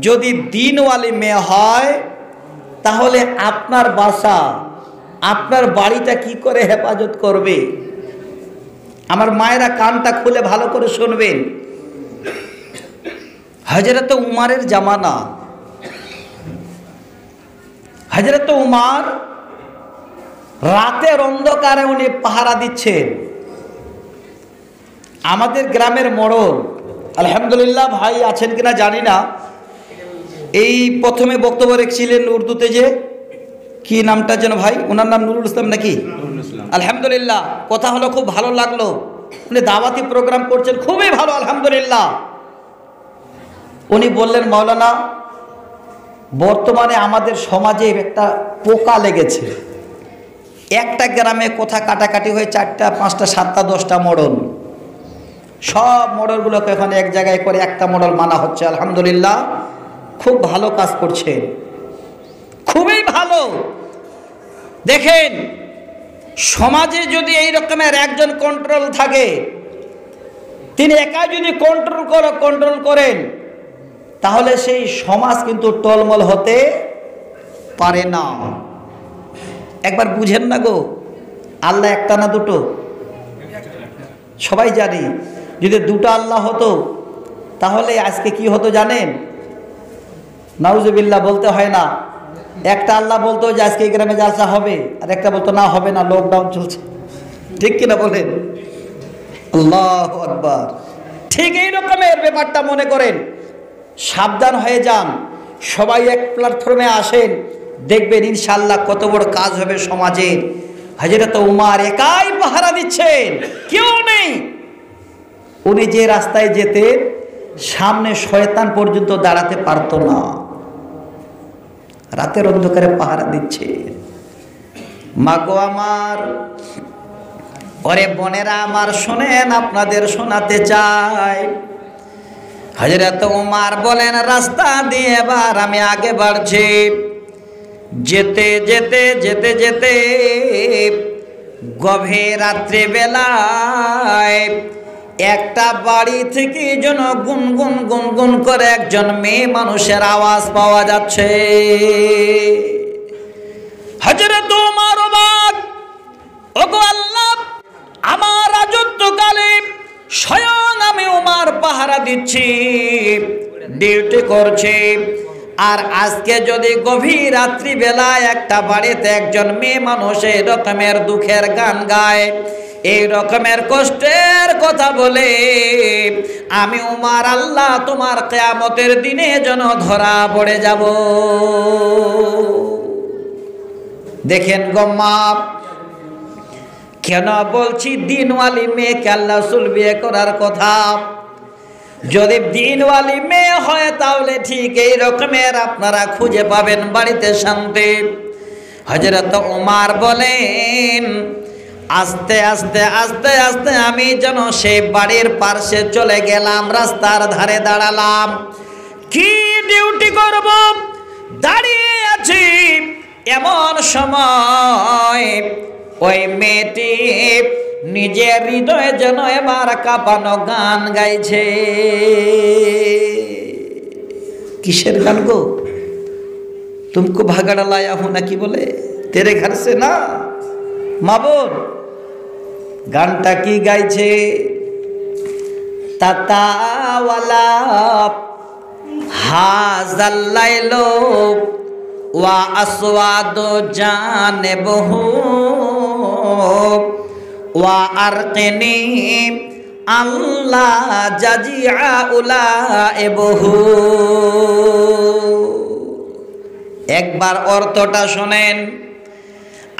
যদি দিনওয়ালি মেয়ে হয় তাহলে আপনার বাসা, আপনার বাড়িটা কি করে হেফাজত করবে। আমার মায়েরা কানটা খুলে ভালো করে শুনবেন। হযরত উমারের জামানা, হযরত উমার রাতের অন্ধকারে উনি পাহারা দিচ্ছেন। আমাদের গ্রামের মোড়ল, আলহামদুলিল্লাহ ভাই আছেন কিনা জানি না, এই প্রথমে বক্তব্য রেখেছিলেন উর্দুতে, যে কি নামটা যেন ভাই, ওনার নাম নুরুল ইসলাম নাকি? আলহামদুলিল্লাহ, কথা হলো খুব ভালো লাগলো। উনি দাওয়াতি প্রোগ্রাম করছেন, খুবই ভালো আলহামদুলিল্লাহ। উনি বললেন মাওলানা, বর্তমানে আমাদের সমাজে একটা পোকা লেগেছে। একটা গ্রামে কথা কাটাকাটি হয়ে 4টা 5টা 7টা 10টা মডেল, সব মডেলগুলোকে এখন এক জায়গায় করে একটা মডেল মানা হচ্ছে। আলহামদুলিল্লাহ, খুব ভালো কাজ করছেন, খুবই ভালো। দেখেন, সমাজে যদি এই রকমের একজন কন্ট্রোল থাকে, তিনি একাই যদি কন্ট্রোল করেন, তাহলে সেই সমাজ কিন্তু টলমল হতে পারে না। একবার বুঝেন না গো, আল্লাহ একটা না দুটো, সবাই জানি। যদি দুটো আল্লাহ হতো তাহলে আজকে কি হতো জানেন? নাউজুবিল্লাহ বলতে হয় না, একটা আল্লাহ বলতো যে আজকে এই গ্রামে জালসা হবে, আর একটা বলতো না হবে না, লকডাউন চলছে। ঠিক কিনা বলেন? আল্লাহু আকবার। ঠিক এই রকমের ব্যাপারটা মনে করেন। সাবধান হয়ে যান, সবাই এক প্ল্যাটফর্মে আসেন, দেখবেন ইনশাআল্লাহ কত বড় কাজ হবে সমাজের। হযরত উমর একাই পাহারা দিচ্ছেন, কেউ নেই। উনি যে রাস্তায় যেতেন সামনে শয়তান পর্যন্ত দাঁড়াতে পারতো না, রাতের অন্ধকারে পাহারা দিচ্ছে। মাগো আমার, ওরে বোনেরা আমার, শোনেন, আপনাদের শোনাতে চাই। হযরত উমর বলেন, রাস্তা দিয়ে এবার আমি আগে বাড়ছি। যেতে যেতে যেতে যেতে গভীর রাত্রি বেলায় একটা বাড়ি থেকে যেন গুনগুন গুনগুন করে একজন মেয়ে মানুষের আওয়াজ পাওয়া যাচ্ছে। হযরত উমর অবাক, ওগো আল্লাহ, আমার রাজত্বকালে স্বয়ং আমি উমর পাহারা দিচ্ছি, ডিউটি করছি, আর আজকে যদি গভীর রাত্রি বেলায় একটা বাড়িতে একজন মেয়ে মানুষ এই রকমের দুঃখের গান গায়, এই রকমের কষ্টের কথা বলে, আমি উমর আল্লাহ তোমার কিয়ামতের দিনে যেন ধরা পড়ে যাব। দেখেন গম্মা, কেন বলছি দিনওয়ালি মেয়েকে আল্লাহ রাসূল বিয়ে করার কথা। যদি দিনওয়ালি মেয়ে হয় তাহলে ঠিক এই রকমের আপনারা খুঁজে পাবেন বাড়িতে শান্তি। হযরত উমর বলেন, আস্তে আস্তে আস্তে আস্তে আমি যেন সেই বাড়ির পাশে চলে গেলাম, রাস্তার ধারে দাঁড়ালাম। কি ডিউটি করব, দাঁড়িয়ে আছি, এমন সময় ওই মেয়েটি নিজের হৃদয়ে যেন এবার কাঁপানো গান গাইছে। কিসের গান গো? তুমকো ভাগাড়া লায়া হু নাকি বলে, তেরে ঘর সে না। মা বোন, গানটা কি গাইছে? তাতাওয়ালা হাজাল লাইলো ওয়া আসওয়াদু জানেবহু ওয়া আরকিনি আল্লাহ জাজিআ উলাইবহু। একবার অর্থটা শোনেন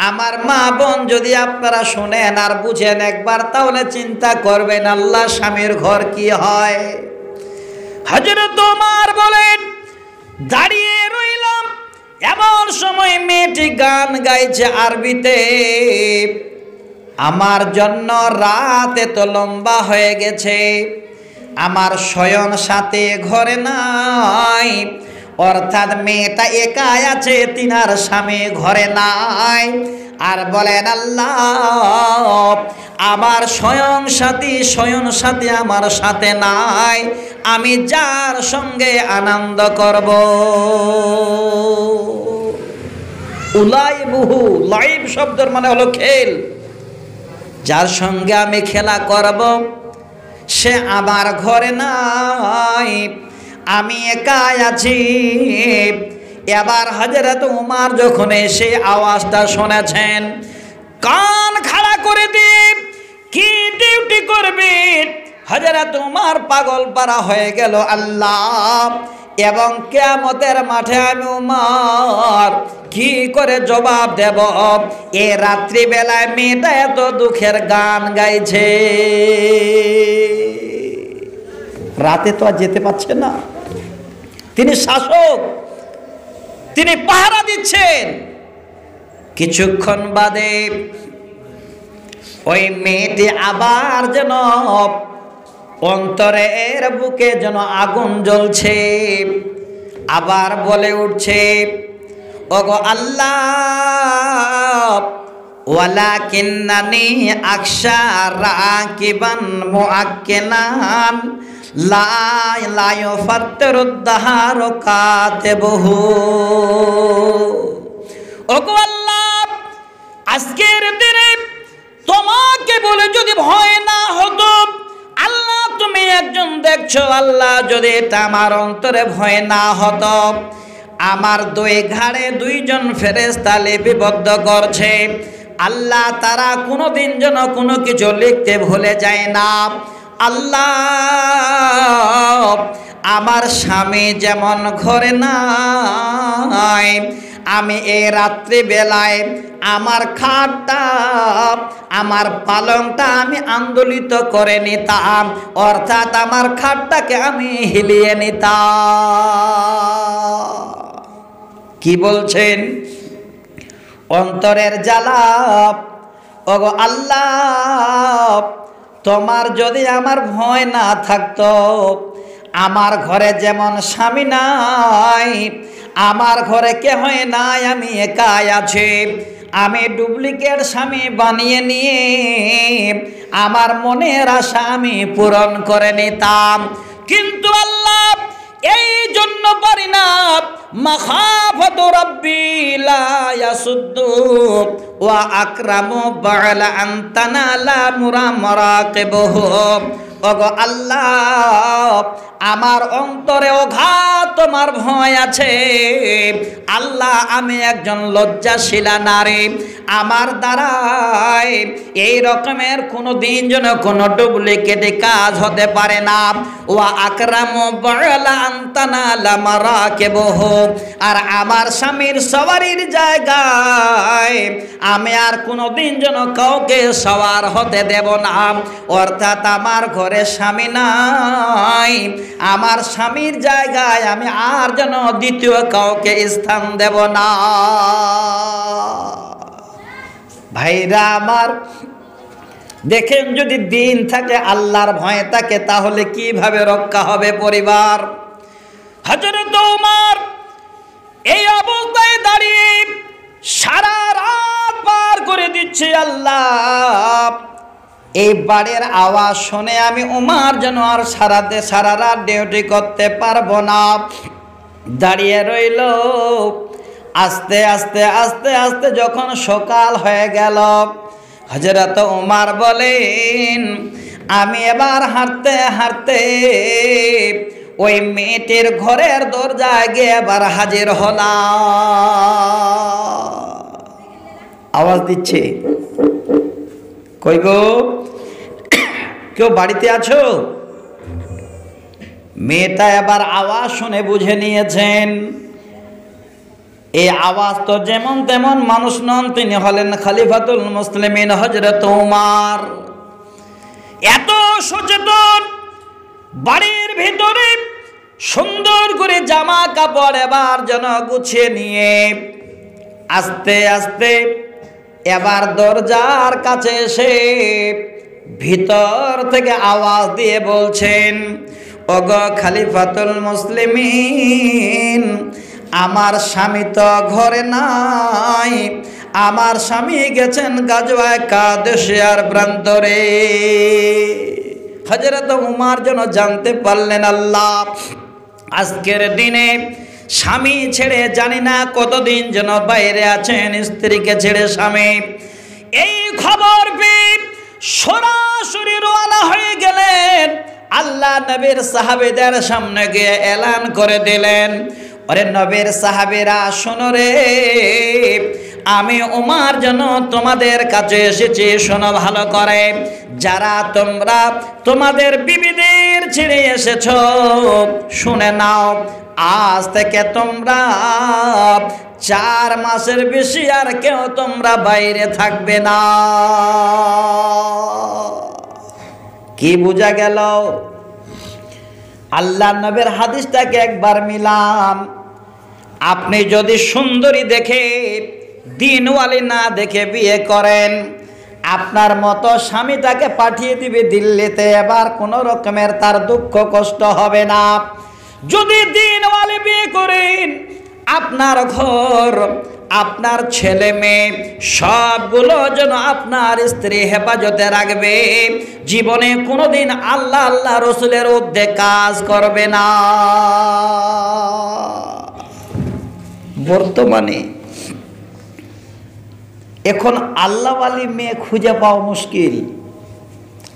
আমার মা বোন, যদি আপনারা শোনেন আর বুঝেন একবার, তাহলে চিন্তা করবেন আল্লাহ স্বামীর ঘর কি হয়। হযরত ওমর বলেন, দাঁড়িয়ে রইলাম, এমন সময় মেয়েটি গান গাইছে আরবিতে। আমার জন্য রাত এত লম্বা হয়ে গেছে, আমার শয়ন সাথে ঘরে নাই, অর্থাৎ মেয়েটা একাই আছে, তিনার স্বামী ঘরে নাই। আর বলেন আল্লাহ, আমার শয়ন সাথী আমার সাথে নাই, আমি যার সঙ্গে আনন্দ করব। উলাইবহু, লাইব শব্দের মানে হলো খেল। যার সঙ্গে আমি খেলা করব সে আমার ঘরে নাই, আমি একাই আছি। এবার হযরত উমর যখন এসে আওয়াজটা শুনেছেন, কান খাড়া করে দিয়ে কি ডিউটি করবে, হযরত উমর পাগল পারা হয়ে গেল। আল্লাহ, এবং কিয়ামতের মাঠে আমি উমর কি করে জবাব দেব? এ রাত্রি বেলায় মেয়েটা এত দুঃখের গান গাইছে, রাতে তো আর যেতে পারছে না, তিনি শাসক, তিনি পাহারা দিচ্ছেন। কিছুক্ষণ বাদে ওই মেয়েটি আবার যেন অন্তরের বুকে যেন আগুন জ্বলছে, আবার বলে উঠছে, ওগো আল্লাহ, ওয়ালাকিন্নানি আকশা রাকিবান মুআক্কিনান লা ইউফাত্তিরুদ-দাহার কাতিবহু। ওগো আল্লাহ, আজকের দিনে তোমাকে বলে যদি ভয় না হতো, আল্লাহ তুমি একজন দেখছো, আল্লাহ যদি এটা আমার অন্তরে ভয় না হতো, আমার দুই ঘাড়ে দুইজন ফেরেশতা লিপিবদ্ধ করছে, আল্লাহ তারা কোনোদিন যেন কোনো কিছু লিখতে ভুলে যায় না। আল্লাহ আমার স্বামী যেমন ঘরে নাই, আমি এই রাত্রিবেলায় আমার খাটটা, আমার পালংটা আমি আন্দোলিত করে নিতাম, অর্থাৎ আমার খাটটাকে আমি হিলিয়ে নিতাম। কি বলছেন? অন্তরের জ্বালা। ওগো আল্লাহ, তোমার যদি আমার ভয় না থাকতো, আমার ঘরে যেমন স্বামী নাই, আমার ঘরে কেহ নাই, আমি একাই আছি, আমি ডুপ্লিকেট স্বামী বানিয়ে নিয়ে আমার মনের আশা আমি পূরণ করে নিতাম। কিন্তু আল্লাহ এই জন্য পারি না, মাখাফাতু রাব্বি লা ইয়াসুদ্দু ওয়া আকরামু বা'লা আন তানালা মুরামারাকিবহু। ওগো আল্লাহ, আমার অন্তরে অগাধ তোমার ভয় আছে। আল্লাহ আমি একজন লজ্জাশীলা নারী, আমার দ্বারাই এই রকমের কোনো দিন যেন কোনো ডুপ্লিকেট কাজ হতে পারে না। ওয়া আকরামু বা'লা আন তানালা মারাকিবহু, আর আমার স্বামীর সওয়ারির জায়গায় আমি আর কোনো দিন যেন কাউকে সওয়ার হতে দেব না। অর্থাৎ আমার ঘরে স্বামী নাই, আমার স্বামীর জায়গায় আমি আর যেন দ্বিতীয় কাউকে স্থান দেব না। ভাইরা আমার, দেখেন যদি দিন থাকে, আল্লাহর ভয় থাকে, তাহলে কিভাবে রক্ষা হবে পরিবার। হযরত ওমর এই অবস্থায় দাঁড়িয়ে সারা রাত পার করে দিচ্ছে। আল্লাহ, এই বাড়ির আওয়াজ শুনে আমি ওমর যেন আর সারা রাত ডিউটি করতে পারবো না। দাঁড়িয়ে রইল। আস্তে আস্তে আস্তে আস্তে যখন সকাল হয়ে গেল, হযরত ওমর বলেন, আমি এবার হাঁটতে হাঁটতে ওই মেয়েটির ঘরের দরজায় গিয়ে এবার হাজির হলাম। আওয়াজ দিচ্ছে, কই গো, কেউ বাড়িতে আছো? মেয়েটা এবার আওয়াজ শুনে বুঝে নিয়েছেন এই আওয়াজ তো যেমন তেমন মানুষ নন, তিনি হলেন খলিফাতুল মুসলিমিন হযরত ওমর। এত সচেতন, বাড়ির ভিতরে সুন্দর করে জামা কাপড় এবার যেন গুছিয়ে নিয়ে আস্তে আস্তে এবার দরজার কাছে এসে ভিতর থেকে আওয়াজ দিয়ে বলছেন, ওগো খলিফাতুল মুসলিমিন, আমার স্বামী তো ঘরে নাই, আমার স্বামী গেছেন গাজওয়ায়ে কাদেসিয়ার প্রান্তরে। হযরত ওমর যেন জানতে পারলেন, আল্লাহ আজকের দিনে স্বামী ছেড়ে জানি না কতদিন যেন বাইরে আছেন, স্ত্রীকে ছেড়ে স্বামী। এই খবর পেয়ে সরাসরি রওনা হয়ে গেলেন। আল্লাহ নবীর সাহাবীদের সামনে গিয়ে এলান করে দিলেন, ওরে নবীর সাহাবীরা শোনো রে, আমি ওমর যেন তোমাদের কাছে এসেছি, শোনো ভালো করে। যারা তোমরা তোমাদের বিবিদের ছেড়ে এসেছো, শুনে নাও, আজ থেকে তোমরা 4 মাসের বেশি আর কেউ তোমরা বাইরে থাকবে না। কি বোঝা গেল? আল্লাহ নবীর হাদিসটাকে একবার মিলাম। আপনি যদি সুন্দরী দেখে, দিনওয়ালি না দেখে বিয়ে করেন, আপনার মতো স্বামী তাকে পাঠিয়ে দিবে দিল্লিতে, এবার কোনো রকমের তার দুঃখ কষ্ট হবে না। যদি দিনওয়ালি বিয়ে করেন, আপনার ঘর, আপনার ছেলে মেয়ে সবগুলো যেন আপনার স্ত্রী হেফাজতে রাখবে, জীবনে কোনোদিন আল্লাহ আল্লাহ রসুলের ঊর্ধ্বে কাজ করবে না। বর্তমানে এখন আল্লাহওয়ালি মেয়ে খুঁজে পাওয়া মুশকিল।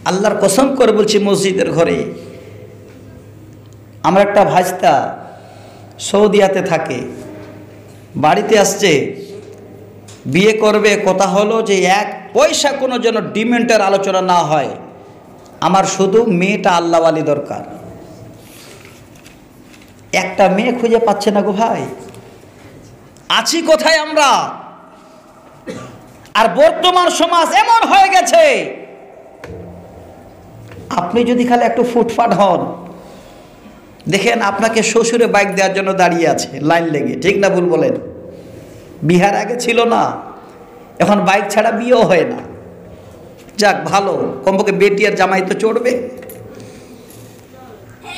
আল্লাহর কসম করে বলছি, মসজিদের ঘরে আমার একটা ভাইস্তা সৌদিয়াতে থাকে, বাড়িতে আসছে, বিয়ে করবে। কথা হলো যে এক পয়সা কোনো যেন ডিমেন্টের আলোচনা না হয়, আমার শুধু মেয়েটা আল্লাহওয়ালি দরকার। একটা মেয়ে খুঁজে পাচ্ছে না গো ভাই। আছি কোথায় আমরা? আর বর্তমান সমাজ এমন হয়ে গেছে, আপনি যদি খালি একটু ফুটফাট হন, দেখেন আপনাকে শ্বশুরে বাইক দেওয়ার জন্য দাঁড়িয়ে আছে লাইন লেগে, ঠিক না ভুল বলেন? বিহার আগে ছিল না, এখন বাইক ছাড়া বিয়েও হয় না। যাক ভালো, কমপক্ষে বেটি আর জামাই তো চড়বে।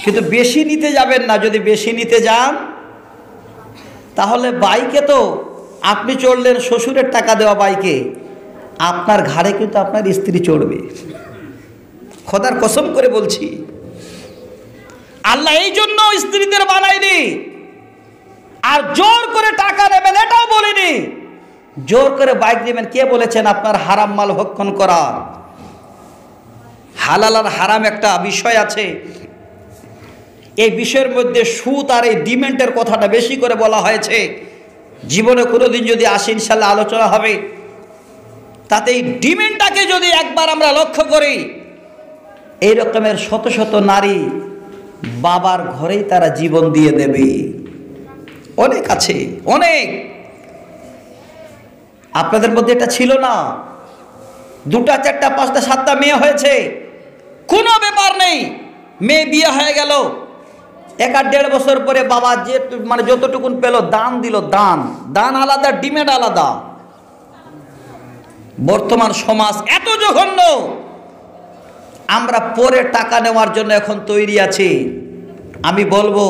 কিন্তু বেশি নিতে যাবেন না। যদি বেশি নিতে যান তাহলে বাইকে তো আপনি চড়লেন, শ্বশুরের টাকা দেওয়া বাইকে, আপনার ঘাড়ে কিন্তু আপনার স্ত্রী চড়বে। খোদার কসম করে বলছি, আল্লাহ এই জন্য স্ত্রীদের বানায়নি। আর জোর করে টাকা নেবেন এটাও বলিনি, জোর করে বাইক নেবেন। কে বলেছেন আপনার হারাম মাল ভক্ষণ করা? হালাল আর হারাম একটা বিষয় আছে, এই বিষয়ের মধ্যে সুদ আর এই ডিমেন্টের কথাটা বেশি করে বলা হয়েছে। জীবনে কোনোদিন যদি আসে ইনশাল্লাহ আলোচনা হবে। তাতে এই ডিমেন্টটাকে যদি একবার আমরা লক্ষ্য করি, এই রকমের শত শত নারী বাবার ঘরেই তারা জীবন দিয়ে দেবে। অনেক আছে, অনেক। আপনাদের মধ্যে এটা ছিল না? 2টা 4টা 5টা 7টা মেয়ে হয়েছে, কোনো ব্যাপার নেই, মেয়ে বিয়ে হয়ে গেল। 1.5 বছর পরে বাবা যে মানে যতটুকুন পেল দান দিল। দান আলাদা, ডিমেন্ট আলাদা। বর্তমান সমাজ এত জঘন্য, আমরা পরে টাকা নেওয়ার জন্য এখন তৈরি আছি। আমি বলবো,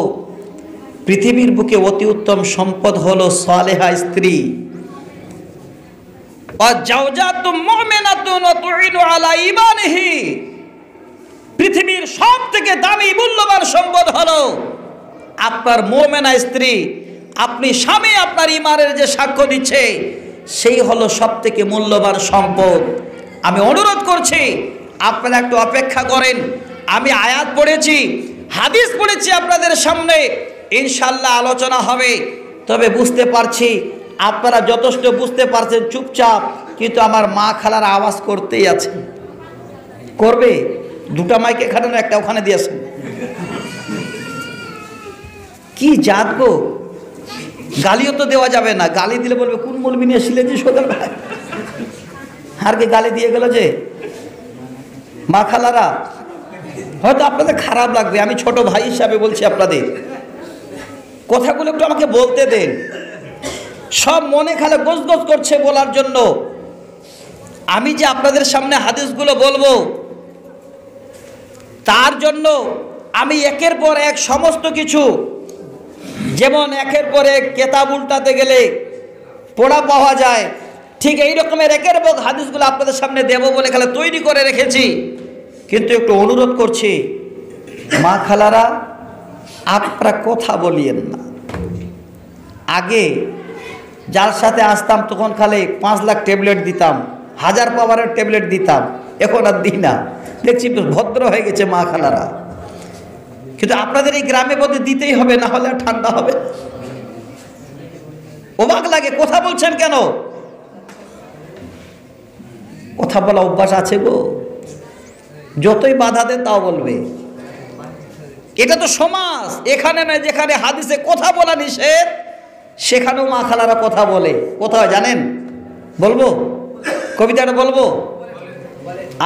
পৃথিবীর বুকে অতি উত্তম সম্পদ হলো সালেহা স্ত্রী। পৃথিবীর সব থেকে দামি মূল্যবান সম্পদ হলো আপনার মুমিনা স্ত্রী। আপনি স্বামী আপনার ঈমানের যে সাক্ষ্য দিচ্ছে, সেই হলো সব থেকে মূল্যবান সম্পদ। আমি অনুরোধ করছি আপনারা একটু অপেক্ষা করেন। আমি আয়াত পড়েছি, হাদিস পড়েছি আপনাদের সামনে, ইনশাল্লাহ আলোচনা হবে। তবে বুঝতে পারছি আপনারা যথেষ্ট বুঝতে পারছেন চুপচাপ, কিন্তু আমার মা খালার আওয়াজ করতেই আছে। করবে? 2টা মাইক এখানে না, একটা ওখানে দিয়েছেন। কি জাত গো! গালিও তো দেওয়া যাবে না, গালি দিলে বলবে কোন মৌলবি নিয়ে এসেছিলেন যে সকাল বেলায় হারকে গালি দিয়ে গেল যে। মা খালারা, হয়তো আপনাদের খারাপ লাগবে, আমি ছোট ভাই হিসাবে বলছি, আপনাদের কথাগুলো একটু আমাকে বলতে দেন। সব মনে খালে গোছ করছে বলার জন্য। আমি যে আপনাদের সামনে হাদিসগুলো বলবো, তার জন্য আমি একের পর এক সমস্ত কিছু, যেমন একের পর এক কেতাব উল্টাতে গেলে পড়া পাওয়া যায়, ঠিক এই রকমের একের পর হাদিসগুলো আপনাদের সামনে দেব বলে খালে তৈরি করে রেখেছি। কিন্তু একটু অনুরোধ করছি, মা খালারা, আপনারা কথা বলিয়েন না। আগে যার সাথে আসতাম তখন খালি 5 লাখ ট্যাবলেট দিতাম, 1000 পাওয়ারের ট্যাবলেট দিতাম, এখন আর দিই না। দেখছি ভদ্র হয়ে গেছে মা খালারা। কিন্তু আপনাদের এই গ্রামে বোধ দিতেই হবে, না হলে ঠান্ডা হবে। অবাক লাগে, কথা বলছেন কেন? কথা বলা অভ্যাস আছে গো, যতই বাধা দেন তাও বলবে। এটা তো সমাজ, এখানে নয় যেখানে হাদিসে কথা বলা নিষেধ, সেখানেও মা খালারা কথা বলে। কোথায় জানেন? বলবো, কবিতাটা বলবো।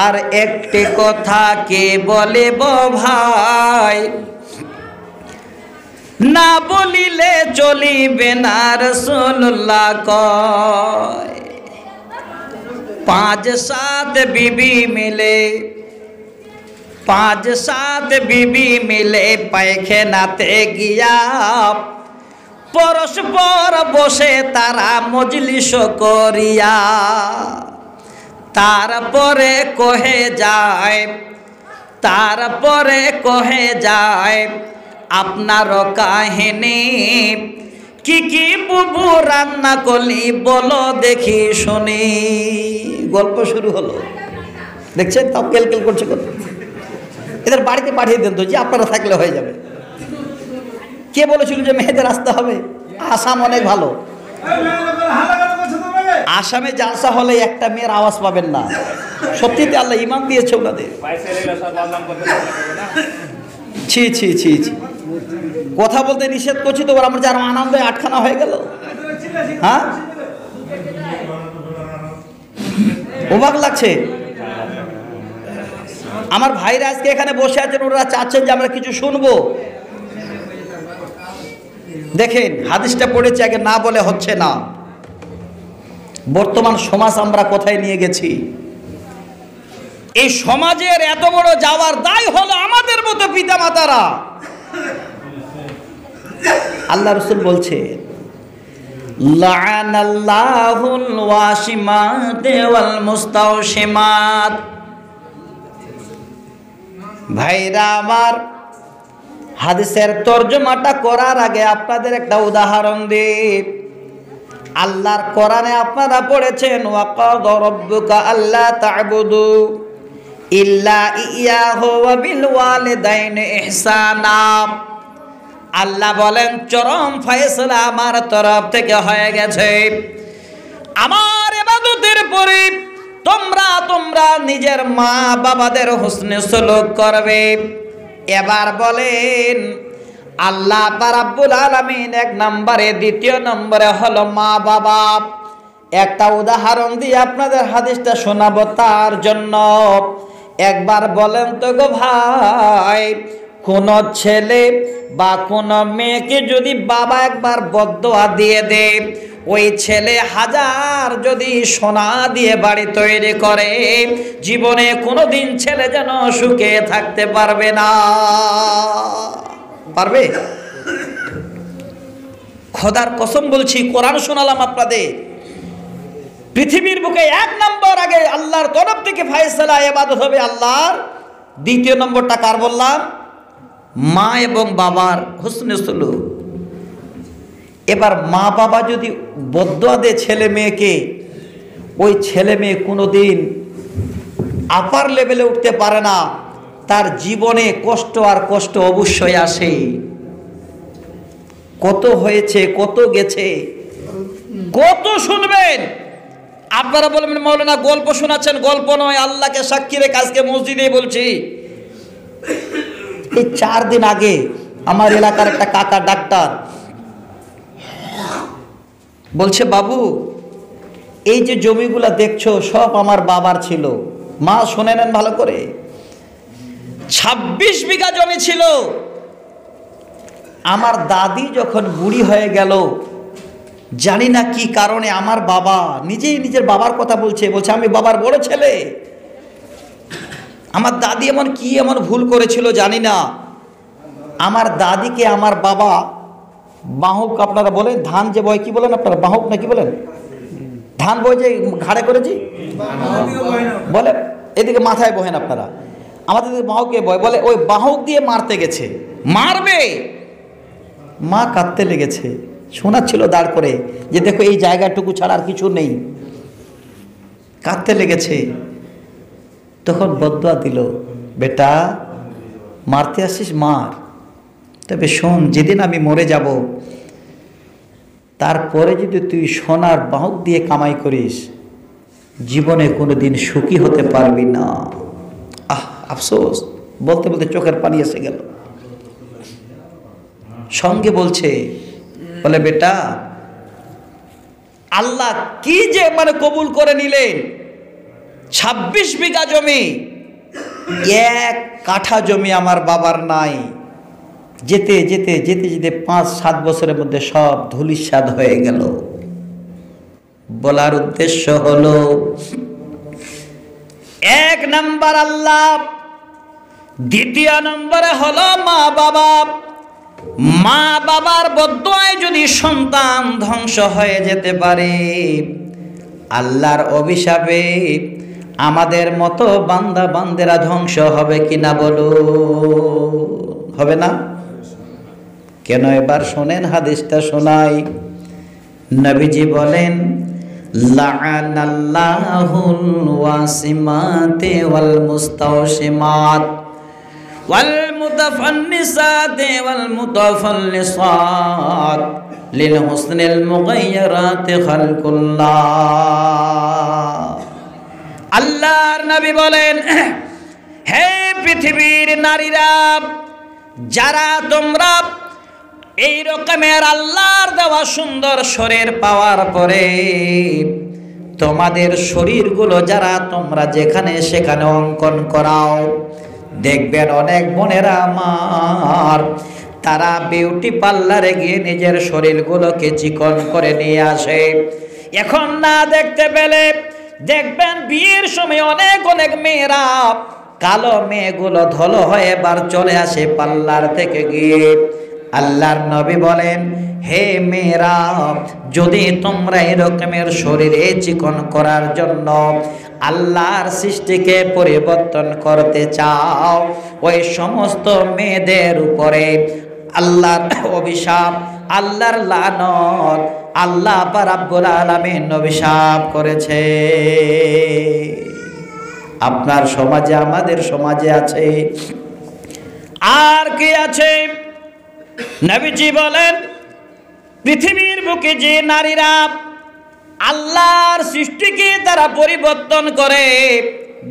আর একটি কথা কে বলে ভাই, না বলিলে চলিবে না, রাসূলুল্লাহ কয়। 5-7 বিবি মিলে, 5-7 বিবি মিলে পায়খানাতে গিয়া পরস্পর বসে তারা মজলিস করিয়া, তারপরে কহে যায় আপনার কাহিনী, কি কি বুবু রান্না করলি বলো দেখি শুনি। গল্প শুরু হলো। দেখছেন তাও কেলকেল করছে কত। এদের বাড়িতে পাঠিয়ে দেন তো, যে আপনারা থাকলে হয়ে যাবে। কে বলেছিল যে মেয়েদের আসতে হবে? আসাম অনেক ভালো। আসামে জালসা হলে একটা মেয়ের আওয়াজ পাবেন না। সত্যিতে আল্লাহ ইমান দিয়েছে ওনাদের। ছি ছি ছি ছি, কথা বলতে নিষেধ করছি তো আমার যার আনন্দে আটখানা হয়ে গেল। হ্যাঁ, অবাক লাগছে। আমার ভাইরা আজকে এখানে বসে আছেন, ওরা চাচ্ছেন যে আমরা কিছু শুনবো। দেখেন হাদিসটা পড়েছে, আগে না বলে হচ্ছে না। বর্তমান সমাজ আমরা কোথায় নিয়ে গেছি? এই সমাজের এত বড় যাওয়ার দায় হলো আমাদের মতো পিতা মাতারা। আল্লাহ রাসূল বলছে, লাআনাল্লাহুল ওয়াশিমাত ওয়াল মুস্তাওশিমাত। ভাইরা আমার, হাদিসের তরজমাটা করার আগে আপনাদের একটা উদাহরণ দিই। আল্লাহর কোরআনে আপনারা পড়েছেন, ওয়াকাদা রাব্বুকা আল্লা তা'বুদু ইল্লা ইয়াহু ওয়া বিল ওয়ালিদাইনি ইহসানা। আল্লাহ বলেন চরম ফয়সালা আমার তরফ থেকে হয়ে গেছে। আমার ইবাদতের পরে তোমরা নিজের মা বাবাদের হুসনে সুলুক করবে। এবার বলেন আল্লাহ রাব্বুল আলামিন এক নম্বরে, দ্বিতীয় নম্বরে হলো মা বাবা। একটা উদাহরণ দিয়ে আপনাদের হাদিসটা শোনাবো তার জন্য। একবার বলেন তো গো ভাই, কোন ছেলে বা কোন মেয়েকে যদি বাবা একবার বদদোয়া দিয়ে দে, ওই ছেলে হাজার যদি সোনা দিয়ে বাড়ি তৈরি করে, জীবনে কোনোদিন ছেলে যেন সুখে থাকতে পারবে না। পারবে? খোদার কসম বলছি, কোরআন শোনালাম আপনাদের। পৃথিবীর বুকে এক নম্বর আগে আল্লাহর তরফ থেকে ফয়সালা ইবাদত হবে আল্লাহর। দ্বিতীয় নম্বরটা কার বললাম? মা এবং বাবার হুসনে সুলুক। এবার মা বাবা যদি বদদোয়া দেয় ছেলে মেয়েকে, ওই ছেলে মেয়ে কোনোদিন আপার লেভেলে উঠতে পারে না। তার জীবনে কষ্ট আর কষ্ট অবশ্যই আসে। কত হয়েছে, কত গেছে, কত শুনবেন। আপনারা বলবেন মাওলানা গল্প শোনাচ্ছেন। গল্প নয়, আল্লাহকে সাক্ষী রেখে আজকে মসজিদে বলছি। এই 4 দিন আগে আমার এলাকার একটা কাকা ডাক্তার বলছে, বাবু এই যে জমিগুলা দেখছো সব আমার বাবার ছিল। মা শুনে নেন ভালো করে, 26 বিঘা জমি ছিল। আমার দাদি যখন বুড়ি হয়ে গেল, জানি না কি কারণে আমার বাবা নিজেই নিজের বাবার কথা বলছে আমি বাবার বড় ছেলে। আমার দাদি এমন ভুল করেছিল জানি না, আমার দাদিকে আমার বাবা বাহুক, আপনারা বলেন ধান যে বয় কি বলেন আপনারা, বাহুক না কি বলেন? ধান বয় যে ঘাড়ে করেছি বলে, এদিকে মাথায় বহেন আপনারা, আমাদের বাহুকে বয় বলে, ওই বাহুক দিয়ে মারতে গেছে। মারবে, মা কাঁদতে লেগেছে, শোনাচ্ছিল দাঁড় করে যে দেখো এই জায়গাটুকু ছাড়া আর কিছু নেই। কাঁদতে লেগেছে। তখন বদদোয়া দিল, বেটা মারতে আসিস মার, তবে শোন যেদিন আমি মরে যাব তারপরে যদি তুই সোনার বাহুক দিয়ে কামাই করিস, জীবনে কোনোদিন সুখী হতে পারবি না। আফসোস, বলতে বলতে চোখের পানি এসে গেল। সঙ্গে বলছে, বলে বেটা আল্লাহ কি যে কবুল করে নিলেন। 26 বিঘা জমি, 1 কাঠা জমি আমার বাবার নাই। যেতে যেতে যেতে যেতে 5-7 বছরের মধ্যে সব ধূলিসাৎ হয়ে গেল। বলার উদ্দেশ্য হলো, 1 নাম্বার আল্লাহ, দ্বিতীয় নম্বরে হলো মা বাবা। মা বাবার বদদোয়ায় যদি সন্তান ধ্বংস হয়ে যেতে পারে, আল্লাহর অভিশাপে আমাদের মতো বান্দা বান্দেরা ধ্বংস হবে কিনা বলো? হবে না? কেন এবার শোনেন হাদিসটা শোনাই। নবীজি বলেন, লাআনাল্লাহুল ওয়াসিমাতি ওয়াল মুস্তাওশিমাত ওয়াল মুতাফান্নিসাতি ওয়াল মুতাফাল্লিসাত লিল হুসনিল মুগায়্যারাতি খালকুল্লাহ। আল্লাহর নবী বলেন, হে পৃথিবীর নারীরা, যারা তোমরা এই রকমের আল্লাহর দেওয়া সুন্দর শরীর পাওয়ার পরে তোমাদের শরীরগুলো যারা তোমরা যেখানে সেখানে অঙ্কন করাও, দেখবেন অনেক বোনেরা আমার তারা বিউটি পার্লারে গিয়ে নিজের শরীরগুলোকে চিকন করে নিয়ে আসে। এখন না দেখতে পেলে দেখবেন বিয়ের সময় অনেক অনেক মেয়েরা কালো মেয়েগুলো ধলো হয়ে এবার চলে আসে পার্লার থেকে গিয়ে। আল্লাহর নবী বলেন, হে মেয়েরা, যদি তোমরা এরকমের শরীরে চিকন করার জন্য আল্লাহর সৃষ্টিকে পরিবর্তন করতে চাও, ওই সমস্ত মেয়েদের উপরে আল্লাহর অভিশাপ, আল্লাহর লানত আল্লাহ রাব্বুল আলামিন অভিশাপ করেছে। আপনার সমাজে, আমাদের সমাজে আছে, আর কি আছে? নবীজি বলেন, পৃথিবীর বুকে যে নারীরা আল্লাহর সৃষ্টিকে তারা পরিবর্তন করে,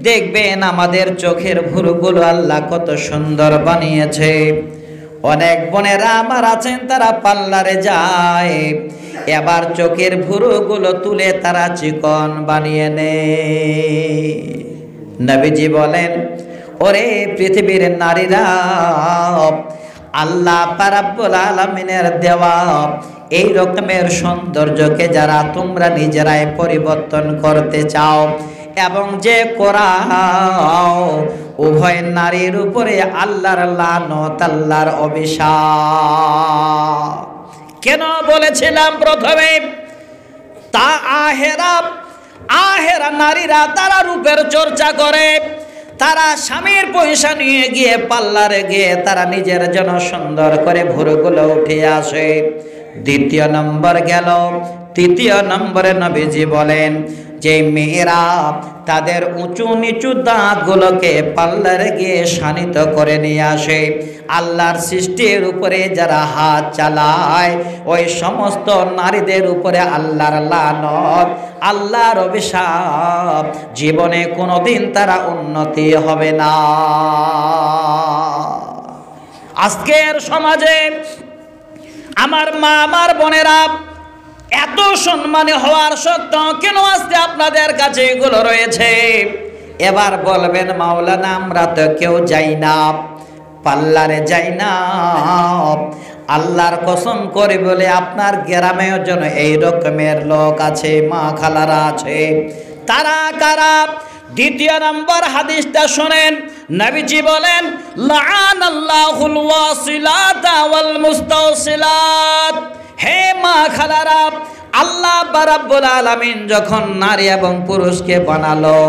দেখবেন আমাদের চোখের ভুরুগুলো আল্লাহ কত সুন্দর বানিয়েছে। অনেক বোনেরা আমার আছেন, তারা পার্লারে যায়, এবার চোখের ভুরুগুলো তুলে তারা চিকন বানিয়ে নেয়। নবীজি বলেন, ওরে পৃথিবীর নারীরা, আল্লাহ রাব্বুল আলামিনের দেওয়া এই রকমের সৌন্দর্যকে যারা তোমরা নিজেরাই পরিবর্তন করতে চাও এবং যে করাও, উভয় নারীর উপরে আল্লাহর লানত, আল্লাহর অভিশাপ। কেন বলেছিলাম প্রথমে, তা আহেরা নারীরা তারা রূপের চর্চা করে, তারা স্বামীর পয়সা নিয়ে গিয়ে পার্লারে গিয়ে তারা নিজের জন্য সুন্দর করে ভুরুগুলো উঠে আসে। দ্বিতীয় নম্বর গেল। তৃতীয় নম্বরে নবীজি বলেন যে মেয়েরা তাদের উঁচু নিচু দাঁতগুলোকে পার্লারে গিয়ে শানিত করে নিয়ে আসে। আল্লাহর সৃষ্টির উপরে যারা হাত চালায়, ওই সমস্ত নারীদের উপরে আল্লাহর লানত, আল্লাহর অভিশাপ, জীবনে কোনোদিন তারা উন্নতি হবে না। আজকের সমাজে আমার মা, আমার বোনেরা এত সম্মানী হওয়ার সত্ত্বেও কেন আজকে আপনাদের কাছে এগুলো রয়েছে? এবার বলবেন, মাওলানা আমরা তো কেউ যাই না, পার্লারে যাই না। আল্লাহর কসম করে বলে আপনার গ্রামেও যেন এই রকমের লোক আছে, মা খালারা আছে। তারা কারা? দ্বিতীয় নম্বর হাদিসটা শুনেন। নবীজি বলেন, লাআনাল্লাহুল ওয়াসিলাতা ওয়াল মুস্তাওসিলাত। হে মা খালারা, আল্লাহ রাব্বুল আলামিন যখন নারী এবং পুরুষকে বানালো,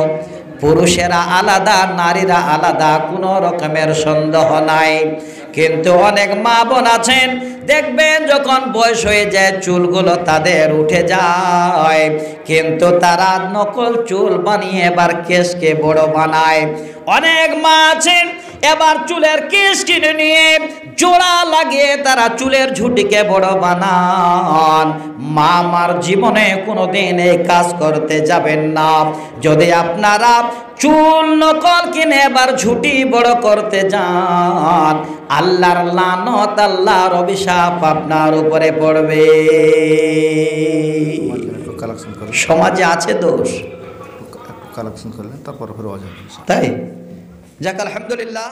পুরুষেরা আলাদা, নারীরা আলাদা, কোনো রকমের সন্দেহ নাই। কিন্তু অনেক মা বোন আছেন, দেখবেন যখন বয়স হয়ে যায় চুলগুলো তাদের উঠে যায়, কিন্তু তারা নকল চুল বানিয়ে এবার কেশকে বড় বানায়। অনেক মা আছেন এবার চুলের কেশ কিনে নিয়ে জোড়া লাগিয়ে তারা চুলের ঝুঁটিকে বড় বানান। মা আমার জীবনে কোনোদিন এই কাজ করতে যাবেন না। যদি আপনারা চুল নকল কিনে এবার ঝুঁটি বড় করতে যান, আল্লাহর লানত, আল্লাহর অভিশাপ আপনার উপরে পড়বে। সমাজে আছে দোষ, কালেকশন করলেন তারপর তাই যাক আলহামদুলিল্লাহ।